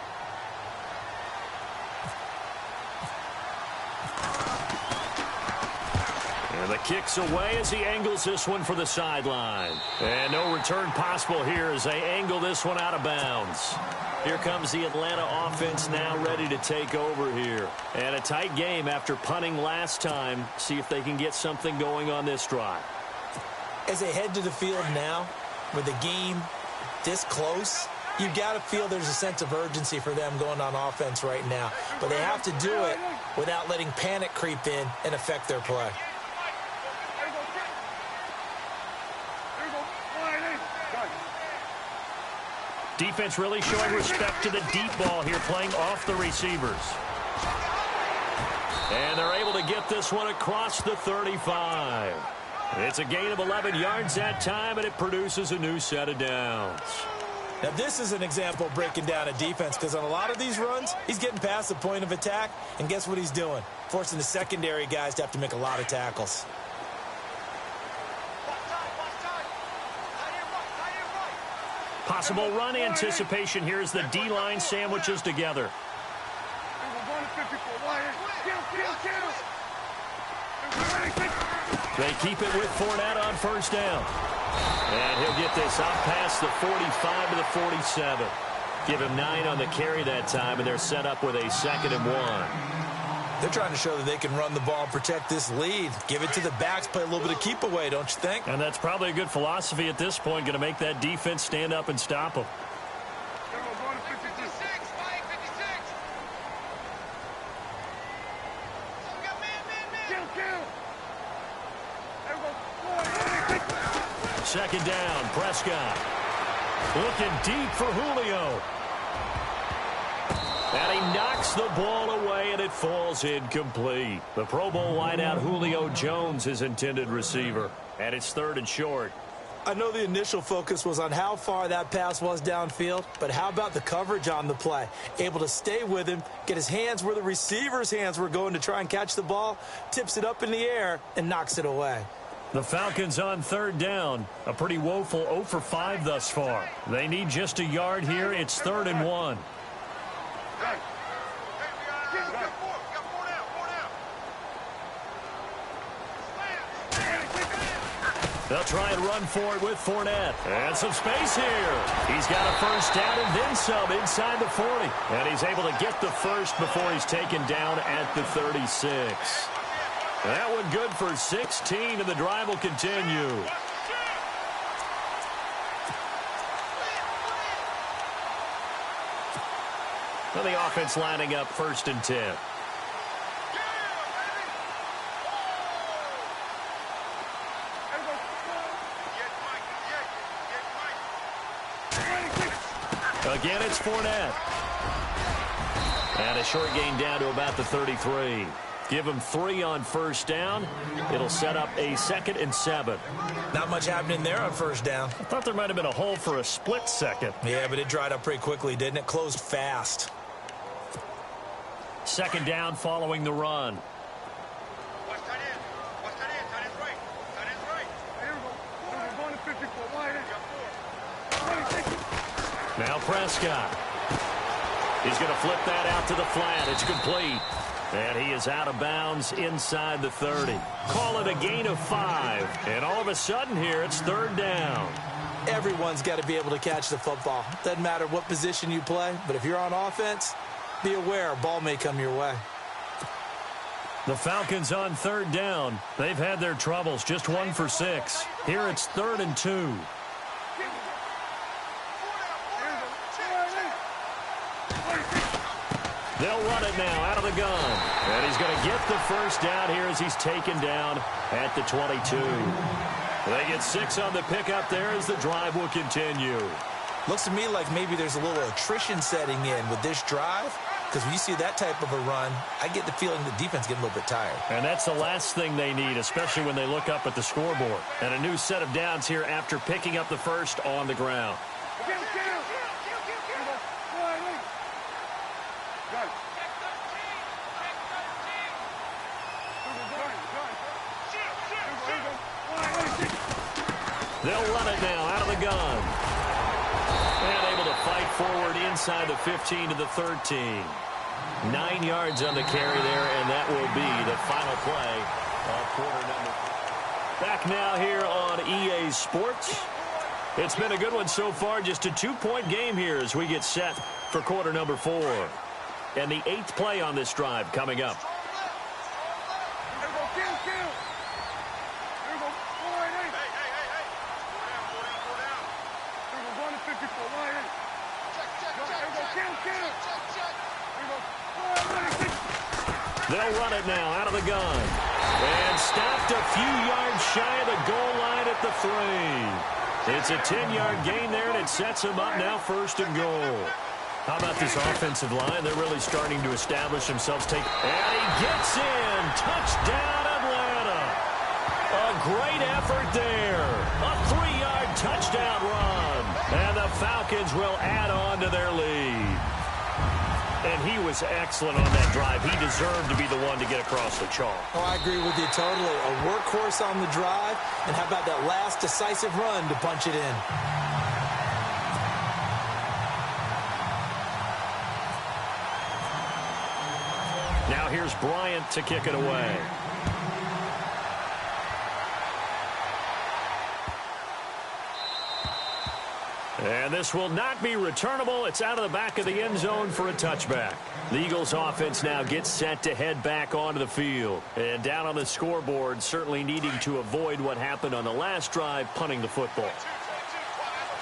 [SPEAKER 3] And the kick's away as he angles this one for the sideline. And no return possible here as they angle this one out of bounds. Here comes the Atlanta offense now ready to take over here. And a tight game after punting last time. See if they can get something going on this drive.
[SPEAKER 4] As they head to the field now, with the game this close, you've got to feel there's a sense of urgency for them going on offense right now. But they have to do it without letting panic creep in and affect their play.
[SPEAKER 3] Defense really showing respect to the deep ball here, playing off the receivers. And they're able to get this one across the 35. It's a gain of 11 yards that time, and it produces a new set of downs.
[SPEAKER 4] Now, this is an example of breaking down a defense, because on a lot of these runs, he's getting past the point of attack, and guess what he's doing? Forcing the secondary guys to have to make a lot of tackles.
[SPEAKER 3] Possible run anticipation here as the D-line sandwiches together. They keep it with Fournette on first down. And he'll get this out past the 45 to the 47. Give him 9 on the carry that time, and they're set up with a 2nd and 1.
[SPEAKER 4] They're trying to show that they can run the ball and protect this lead. Give it to the backs, play a little bit of keep away, don't you think?
[SPEAKER 3] And that's probably a good philosophy at this point, going to make that defense stand up and stop them. Second down, Prescott. Looking deep for Julio. And he knocks the ball away, and it falls incomplete. The Pro Bowl wideout Julio Jones, his intended receiver. And it's 3rd and short.
[SPEAKER 4] I know the initial focus was on how far that pass was downfield, but how about the coverage on the play? Able to stay with him, get his hands where the receiver's hands were going to try and catch the ball, tips it up in the air, and knocks it away.
[SPEAKER 3] The Falcons on 3rd down. A pretty woeful 0 for 5 thus far. They need just a yard here. It's 3rd and 1. They'll try and run for it with Fournette. And some space here. He's got a first down and then some inside the 40. And he's able to get the first before he's taken down at the 36. That one good for 16, and the drive will continue. Well, the offense lining up 1st and 10. Again, it's Fournette. And a short gain down to about the 33. Give him 3 on first down. It'll set up a 2nd and 7.
[SPEAKER 4] Not much happening there on first down.
[SPEAKER 3] I thought there might have been a hole for a split second.
[SPEAKER 4] Yeah, but it dried up pretty quickly, didn't it? Closed fast.
[SPEAKER 3] 2nd down following the run. Now Prescott. He's going to flip that out to the flat. It's complete. And he is out of bounds inside the 30. Call it a gain of 5. And all of a sudden here, it's 3rd down.
[SPEAKER 4] Everyone's got to be able to catch the football. Doesn't matter what position you play, but if you're on offense, be aware a ball may come your way.
[SPEAKER 3] The Falcons on 3rd down. They've had their troubles, just 1 for 6. Here it's 3rd and 2. They'll run it now out of the gun. And he's going to get the first down here as he's taken down at the 22. They get 6 on the pickup there as the drive will continue.
[SPEAKER 4] Looks to me like maybe there's a little attrition setting in with this drive. because when you see that type of a run, I get the feeling the defense getting a little bit tired.
[SPEAKER 3] And that's the last thing they need, especially when they look up at the scoreboard. And a new set of downs here after picking up the first on the ground. They'll run it now out of the gun. And able to fight forward inside the 15 to the 13. 9 yards on the carry there, and that will be the final play of quarter number. Back now here on EA Sports. It's been a good one so far. Just a 2-point game here as we get set for quarter number 4. And the 8th play on this drive coming up. They'll run it now out of the gun. And stopped a few yards shy of the goal line at the 3. It's a 10-yard gain there, and it sets them up now 1st and goal. How about this offensive line? They're really starting to establish themselves. And he gets in. Touchdown, Atlanta. A great effort there. A 3-yard touchdown run. And the Falcons will add on to their lead. And he was excellent on that drive. He deserved to be the one to get across the chalk.
[SPEAKER 4] Oh, I agree with you totally. A workhorse on the drive. And how about that last decisive run to punch it in?
[SPEAKER 3] Now here's Bryant to kick it away. And this will not be returnable. It's out of the back of the end zone for a touchback. The Eagles offense now gets set to head back onto the field. And down on the scoreboard, certainly needing to avoid what happened on the last drive, punting the football.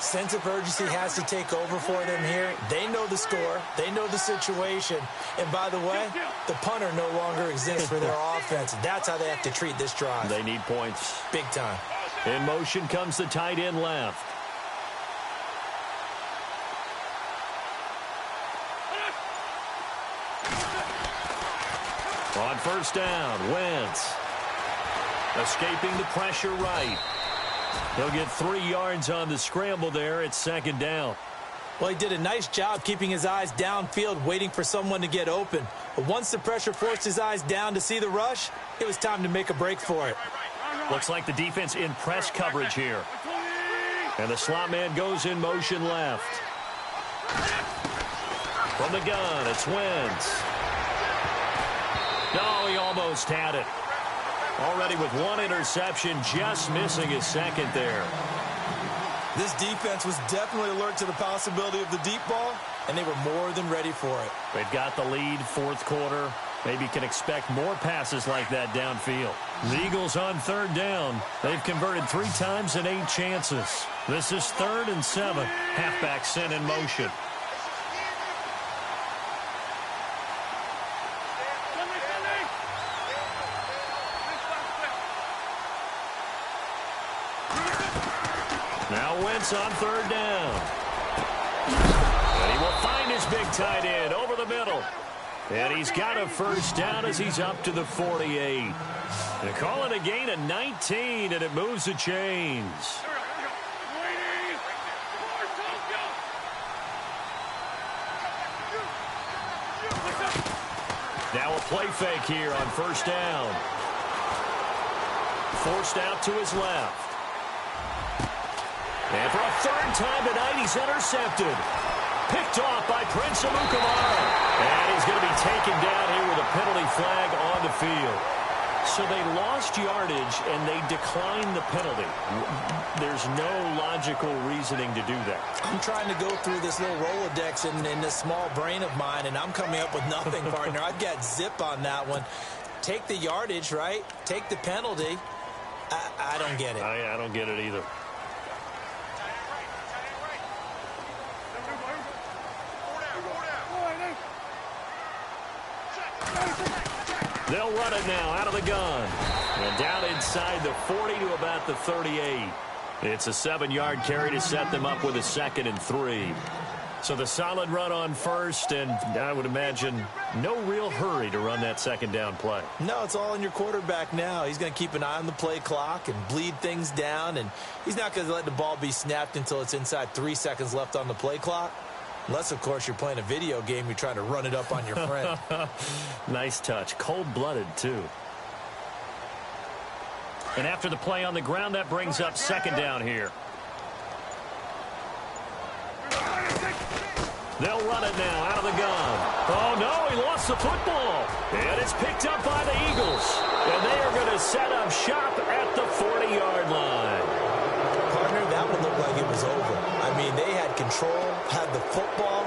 [SPEAKER 4] Sense of urgency has to take over for them here. They know the score. They know the situation. And by the way, the punter no longer exists for their offense. That's how they have to treat this drive.
[SPEAKER 3] They need points.
[SPEAKER 4] Big time.
[SPEAKER 3] In motion comes the tight end left. On first down, Wentz. Escaping the pressure right. He'll get 3 yards on the scramble there. It's 2nd down.
[SPEAKER 4] Well, he did a nice job keeping his eyes downfield, waiting for someone to get open. But once the pressure forced his eyes down to see the rush, it was time to make a break for it.
[SPEAKER 3] Looks like the defense in press coverage here. And the slot man goes in motion left. From the gun, it's Wentz. No, he almost had it. Already with 1 interception, just missing his 2nd there.
[SPEAKER 4] This defense was definitely alert to the possibility of the deep ball, and they were more than ready for it.
[SPEAKER 3] They've got the lead, 4th quarter. Maybe can expect more passes like that downfield. The Eagles on 3rd down. They've converted 3 times in 8 chances. This is 3rd and 7. Halfback sent in motion. Now Wentz on 3rd down. And he will find his big tight end over the middle. And he's got a 1st down as he's up to the 48. They call it a gain of 19, and it moves the chains. Now a play fake here on 1st down. Forced out to his left. And for a 3rd time tonight, he's intercepted. Picked off by Prince Amukamara. And he's going to be taken down here with a penalty flag on the field. So they lost yardage, and they declined the penalty. There's no logical reasoning to do that.
[SPEAKER 4] I'm trying to go through this little Rolodex in this small brain of mine, and I'm coming up with nothing, partner. I've got zip on that one. Take the yardage, right? Take the penalty. I don't get it.
[SPEAKER 3] I don't get it either. They'll run it now out of the gun. And down inside the 40 to about the 38. It's a 7-yard carry to set them up with a 2nd and 3. So the solid run on first, and I would imagine no real hurry to run that second down play.
[SPEAKER 4] No, it's all on your quarterback now. He's going to keep an eye on the play clock and bleed things down, and he's not going to let the ball be snapped until it's inside 3 seconds left on the play clock. Unless, of course, you're playing a video game, you're trying to run it up on your friend.
[SPEAKER 3] Nice touch. Cold-blooded, too. And after the play on the ground, that brings up second down here. They'll run it now out of the gun. Oh, no, he lost the football. And it's picked up by the Eagles. And they are going to set up shop at the 40-yard line.
[SPEAKER 4] Partner, that one looked like it was over. I mean, they had control, had the football,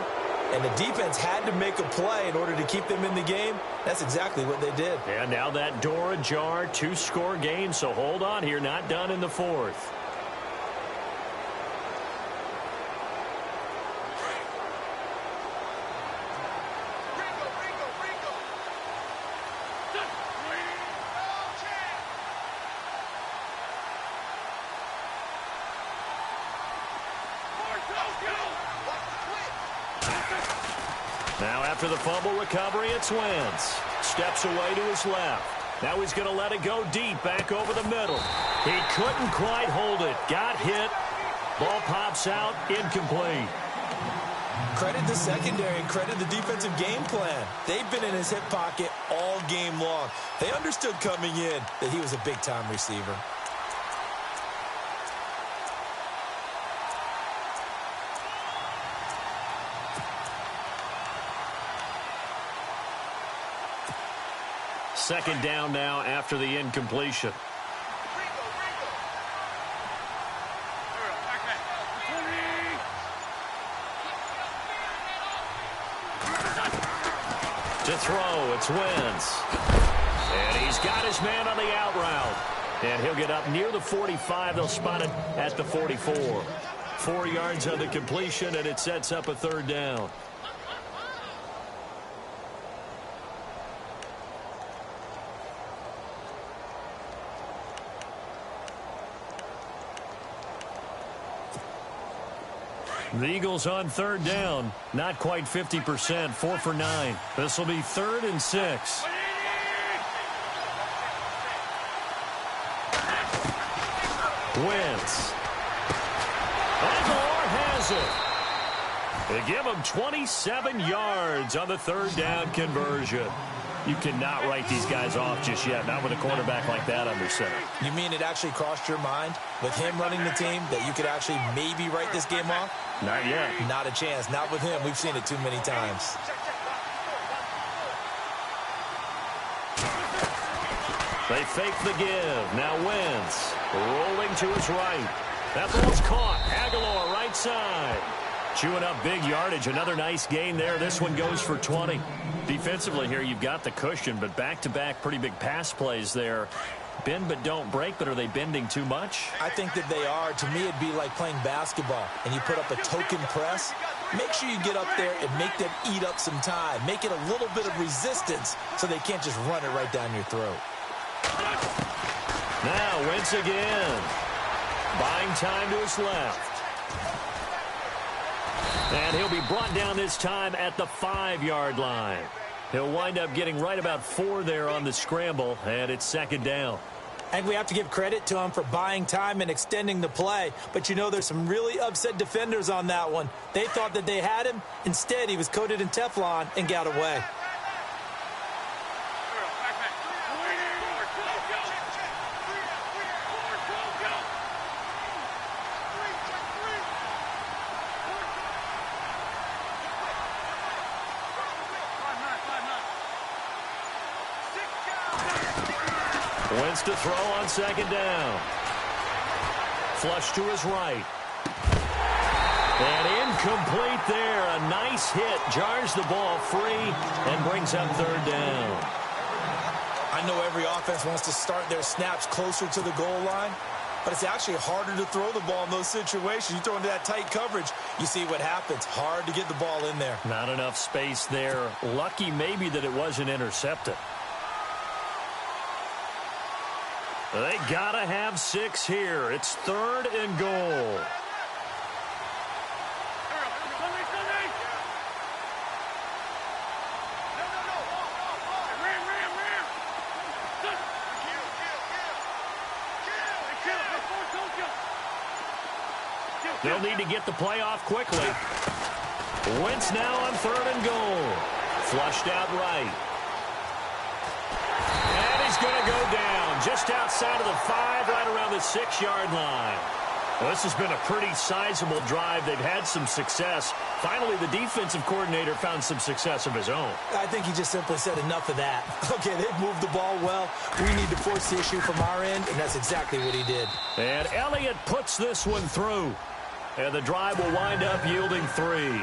[SPEAKER 4] and the defense had to make a play in order to keep them in the game. That's exactly what they did.
[SPEAKER 3] And now that door ajar, 2-score game, so hold on here, not done in the fourth. Now after the fumble recovery, it's Wentz. Steps away to his left. Now he's going to let it go deep back over the middle. He couldn't quite hold it. Got hit. Ball pops out. Incomplete.
[SPEAKER 4] Credit the secondary and credit the defensive game plan. They've been in his hip pocket all game long. They understood coming in that he was a big-time receiver.
[SPEAKER 3] Second down now after the incompletion. To throw, it's Wentz. And he's got his man on the out route. And he'll get up near the 45. They'll spot it at the 44. 4 yards on the completion, and it sets up a third down. The Eagles on third down. Not quite 50%. 4 for 9. This will be 3rd and 6. Wentz. Aguilar has it. They give him 27 yards on the third down conversion. You cannot write these guys off just yet, not with a quarterback like that under center.
[SPEAKER 4] You mean it actually crossed your mind with him running the team that you could actually maybe write this game off?
[SPEAKER 3] Not yet.
[SPEAKER 4] Not a chance. Not with him. We've seen it too many times.
[SPEAKER 3] They fake the give. Now Wentz rolling to his right. That ball's caught. Aguilar right side. Chewing up big yardage. Another nice gain there. This one goes for 20. Defensively here, you've got the cushion, but back-to-back pretty big pass plays there. Bend but don't break, but are they bending too much?
[SPEAKER 4] I think that they are. To me, it'd be like playing basketball, and you put up a token press. Make sure you get up there and make them eat up some time. Make it a little bit of resistance so they can't just run it right down your throat.
[SPEAKER 3] Now, Wentz again. Buying time to his left. And he'll be brought down this time at the 5-yard line. He'll wind up getting right about 4 there on the scramble, and it's second down.
[SPEAKER 4] I think we have to give credit to him for buying time and extending the play. But, you know, there's some really upset defenders on that one. They thought that they had him. Instead, he was coated in Teflon and got away.
[SPEAKER 3] Wentz to throw on second down. Flush to his right. And incomplete there. A nice hit. Jars the ball free and brings up third down.
[SPEAKER 4] I know every offense wants to start their snaps closer to the goal line, but it's actually harder to throw the ball in those situations. You throw into that tight coverage, you see what happens. Hard to get the ball in there.
[SPEAKER 3] Not enough space there. Lucky maybe that it wasn't intercepted. They gotta have 6 here. It's 3rd and goal. They'll need to get the play off quickly. Wentz now on 3rd and goal. Flushed out right. And he's going to go down just outside of the 5, right around the 6-yard line. Well, this has been a pretty sizable drive. They've had some success. Finally, the defensive coordinator found some success of his own.
[SPEAKER 4] I think he just simply said enough of that. Okay, they've moved the ball well. We need to force the issue from our end, and that's exactly what he did.
[SPEAKER 3] And Elliott puts this one through. And the drive will wind up yielding 3.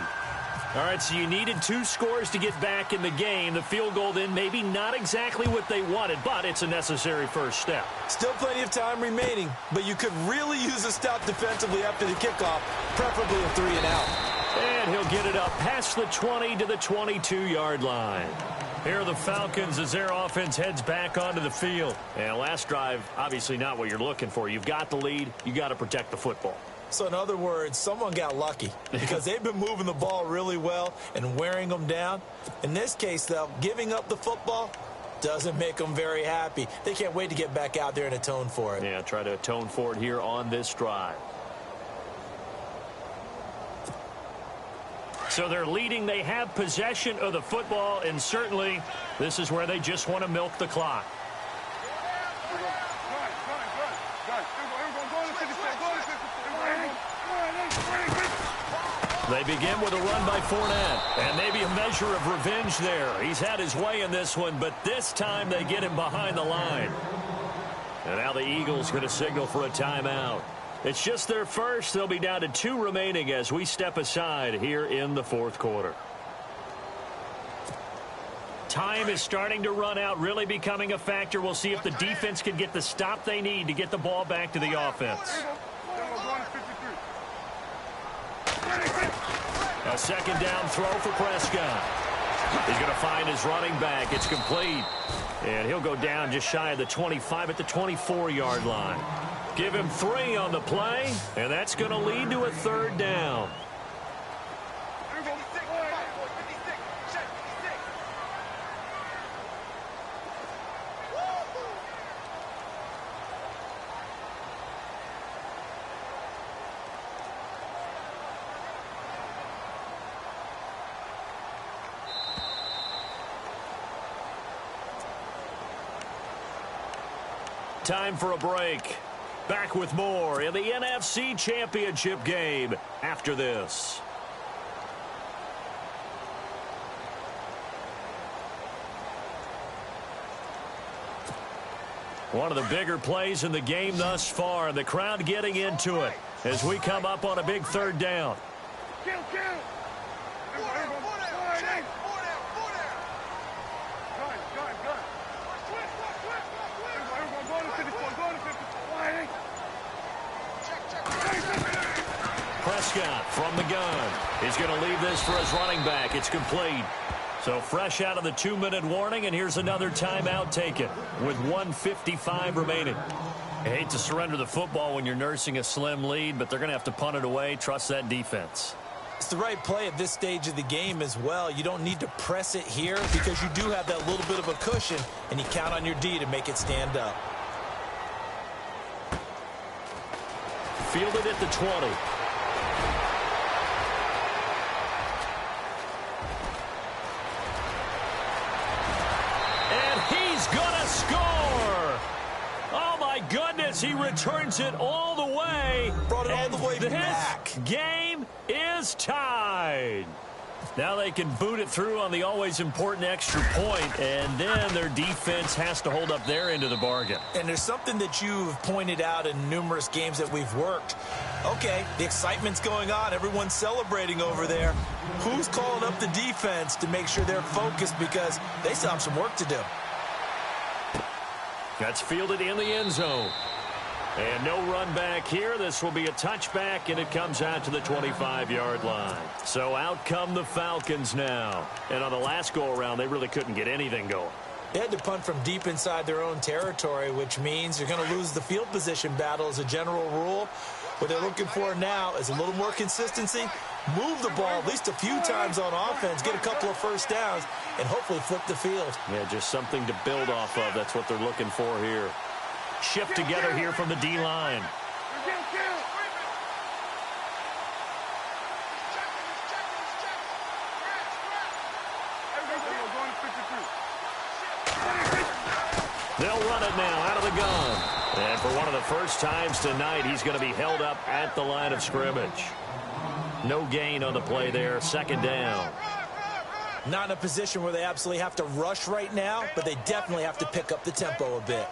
[SPEAKER 3] All right, so you needed 2 scores to get back in the game. The field goal then maybe not exactly what they wanted, but it's a necessary first step.
[SPEAKER 4] Still plenty of time remaining, but you could really use a stop defensively after the kickoff, preferably a 3 and out.
[SPEAKER 3] And he'll get it up past the 20 to the 22-yard line. Here are the Falcons as their offense heads back onto the field. And last drive, obviously not what you're looking for. You've got the lead. You got to protect the football.
[SPEAKER 4] So in other words, someone got lucky because they've been moving the ball really well and wearing them down. In this case, though, giving up the football doesn't make them very happy. They can't wait to get back out there and atone for it.
[SPEAKER 3] Yeah, try to atone for it here on this drive. So they're leading. They have possession of the football, and certainly this is where they just want to milk the clock. They begin with a run by Fournette, and maybe a measure of revenge there. He's had his way in this one, but this time they get him behind the line. And now the Eagles going to signal for a timeout. It's just their first. They'll be down to 2 remaining as we step aside here in the 4th quarter. Time is starting to run out, really becoming a factor. We'll see if the defense can get the stop they need to get the ball back to the offense. A 2nd down throw for Prescott. He's going to find his running back. It's complete. And he'll go down just shy of the 25 at the 24-yard line. Give him 3 on the play, and that's going to lead to a 3rd down. Time for a break. Back with more in the NFC Championship game after this. One of the bigger plays in the game thus far. The crowd getting into it as we come up on a big 3rd down. Prescott from the gun. He's going to leave this for his running back. It's complete. So fresh out of the 2-minute warning, and here's another timeout taken with 1:55 remaining. I hate to surrender the football when you're nursing a slim lead, but they're going to have to punt it away. Trust that defense.
[SPEAKER 4] It's the right play at this stage of the game as well. You don't need to press it here because you do have that little bit of a cushion, and you count on your D to make it stand up.
[SPEAKER 3] Fielded at the 20. Score! Oh, my goodness, he returns it all the way.
[SPEAKER 4] Brought it all the way back.
[SPEAKER 3] This game is tied. Now they can boot it through on the always important extra point, and then their defense has to hold up their end of the bargain.
[SPEAKER 4] And there's something that you've pointed out in numerous games that we've worked. Okay, the excitement's going on. Everyone's celebrating over there. Who's calling up the defense to make sure they're focused because they still have some work to do?
[SPEAKER 3] That's fielded in the end zone. And no run back here. This will be a touchback, and it comes out to the 25-yard line. So out come the Falcons now. And on the last go-around, they really couldn't get anything going.
[SPEAKER 4] They had to punt from deep inside their own territory, which means you're going to lose the field position battle as a general rule. What they're looking for now is a little more consistency, move the ball at least a few times on offense, get a couple of first downs, and hopefully flip the field.
[SPEAKER 3] Yeah, just something to build off of. That's what they're looking for here. Shift together here from the D-line. run it now out of the gun. And for one of the first times tonight, he's going to be held up at the line of scrimmage. No gain on the play there, second down.
[SPEAKER 4] Not in a position where they absolutely have to rush right now, but they definitely have to pick up the tempo a bit.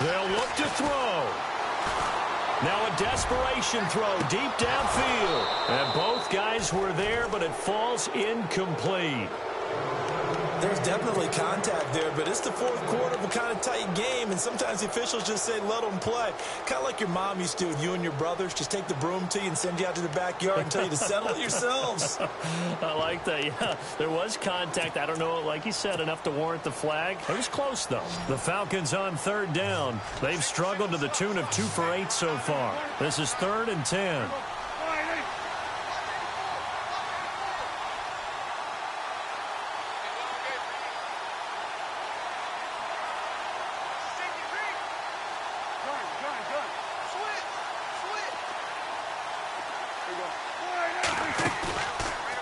[SPEAKER 3] They'll look to throw. Now a desperation throw deep downfield. And both guys were there, but it falls incomplete.
[SPEAKER 4] There's definitely contact there, but it's the fourth quarter of a kind of tight game, and sometimes the officials just say, let them play. Kind of like your mom used to with you and your brothers. Just take the broom to you and send you out to the backyard and tell you to settle it yourselves.
[SPEAKER 3] I like that, yeah. There was contact. I don't know, like you said, enough to warrant the flag. It was close, though. The Falcons on third down. They've struggled to the tune of 2 for 8 so far. This is 3rd and 10.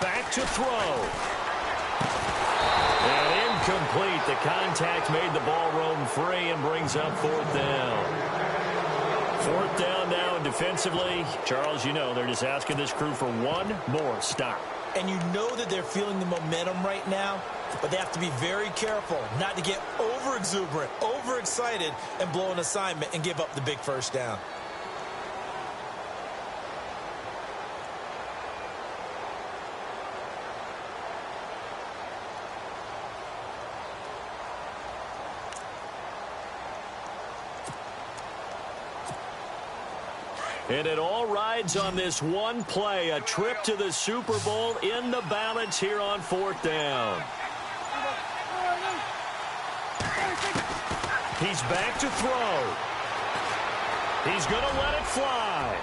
[SPEAKER 3] Back to throw. And incomplete. The contact made the ball roam free and brings up 4th down. 4th down now, and defensively, Charles, you know, they're just asking this crew for one more stop.
[SPEAKER 4] And you know that they're feeling the momentum right now, but they have to be very careful not to get over-exuberant, overexcited, and blow an assignment and give up the big first down.
[SPEAKER 3] And it all rides on this one play, a trip to the Super Bowl in the balance here on 4th down. He's back to throw. He's going to let it fly.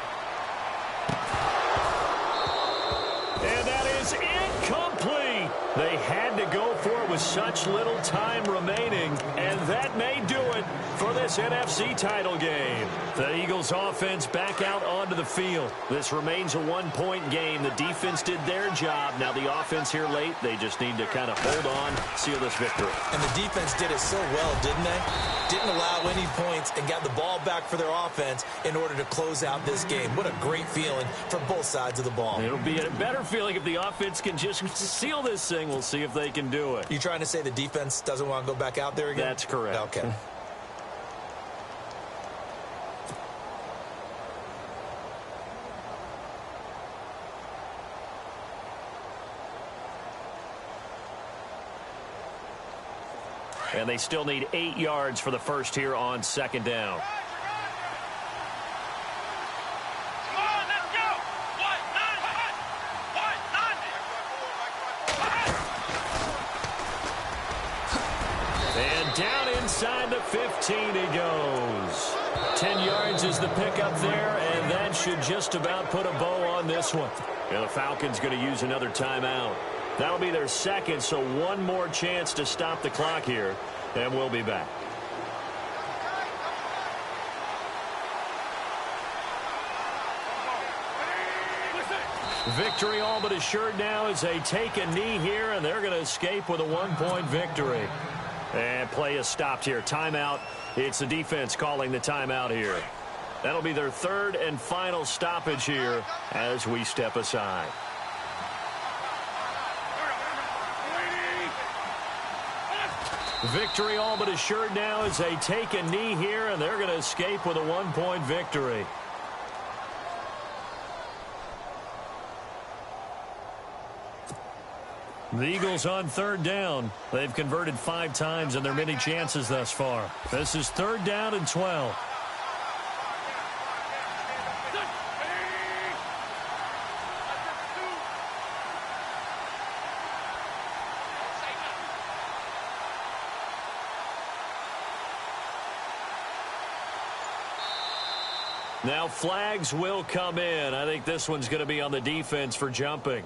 [SPEAKER 3] And that is incomplete. They had to go for it with such little time remaining, and that may do it for this NFC title game. The Eagles offense back out onto the field. This remains a one-point game. The defense did their job. Now the offense here late, they just need to kind of hold on, seal this victory.
[SPEAKER 4] And the defense did it so well, didn't they? Didn't allow any points and got the ball back for their offense in order to close out this game. What a great feeling for both sides of the ball.
[SPEAKER 3] It'll be a better feeling if the offense can just seal this thing. We'll see if they can do it.
[SPEAKER 4] You trying to say the defense doesn't want to go back out there again?
[SPEAKER 3] That's correct.
[SPEAKER 4] Okay.
[SPEAKER 3] And they still need 8 yards for the first here on 2nd down. And down inside the 15 he goes. 10 yards is the pickup there, and that should just about put a bow on this one. And the Falcons going to use another timeout. That'll be their second, so one more chance to stop the clock here, and we'll be back. Victory all but assured now as they take a knee here, and they're going to escape with a one-point victory. And play is stopped here. Timeout. It's the defense calling the timeout here. That'll be their 3rd and final stoppage here as we step aside. Victory all but assured now as they take a knee here, and they're going to escape with a one-point victory. The Eagles on 3rd down. They've converted 5 times in their many chances thus far. This is 3rd down and 12. Now flags will come in. I think this one's going to be on the defense for jumping.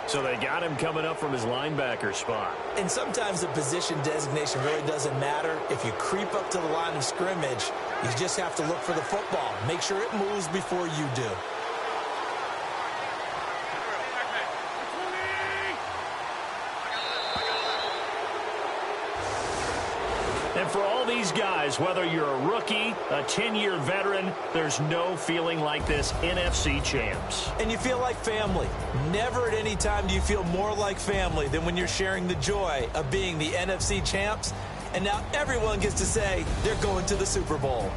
[SPEAKER 3] So they got him coming up from his linebacker spot.
[SPEAKER 4] And sometimes the position designation really doesn't matter. If you creep up to the line of scrimmage, you just have to look for the football. Make sure it moves before you do.
[SPEAKER 3] And for all these guys, whether you're a rookie, a 10-year veteran, there's no feeling like this NFC champs.
[SPEAKER 4] And you feel like family. Never at any time do you feel more like family than when you're sharing the joy of being the NFC champs. And now everyone gets to say they're going to the Super Bowl.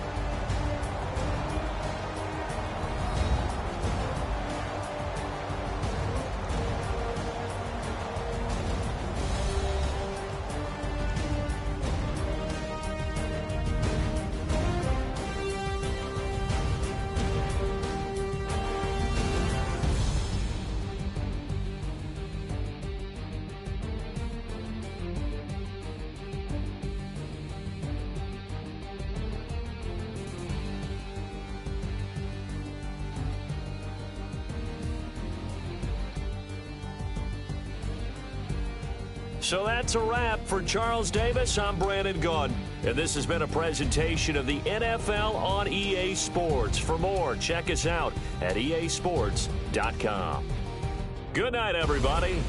[SPEAKER 3] So that's a wrap for Charles Davis. I'm Brandon Gaudin, and this has been a presentation of the NFL on EA Sports. For more, check us out at easports.com. Good night, everybody.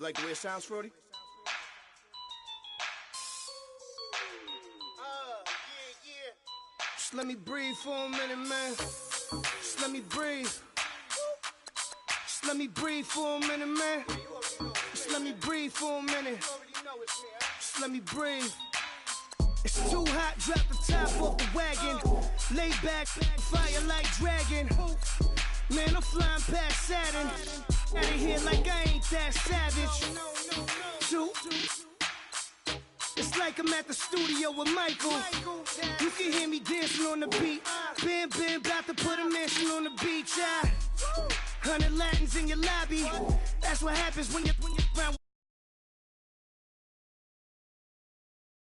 [SPEAKER 5] Like the way it sounds, Frody? Yeah. Just let me breathe for a minute, man. Just let me breathe. Just let me breathe for a minute, man. Just let me breathe for a minute. Just let me breathe. It's too hot, drop the top off the wagon. Lay back, fire like dragon. Man, I'm flying past Saturn. Out of here like I ain't that savage. Two. It's like I'm at the studio with Michael. You can hear me dancing on the beat. Bam, about to put a mansion on the beach. 100 Latins in your lobby. That's what happens when you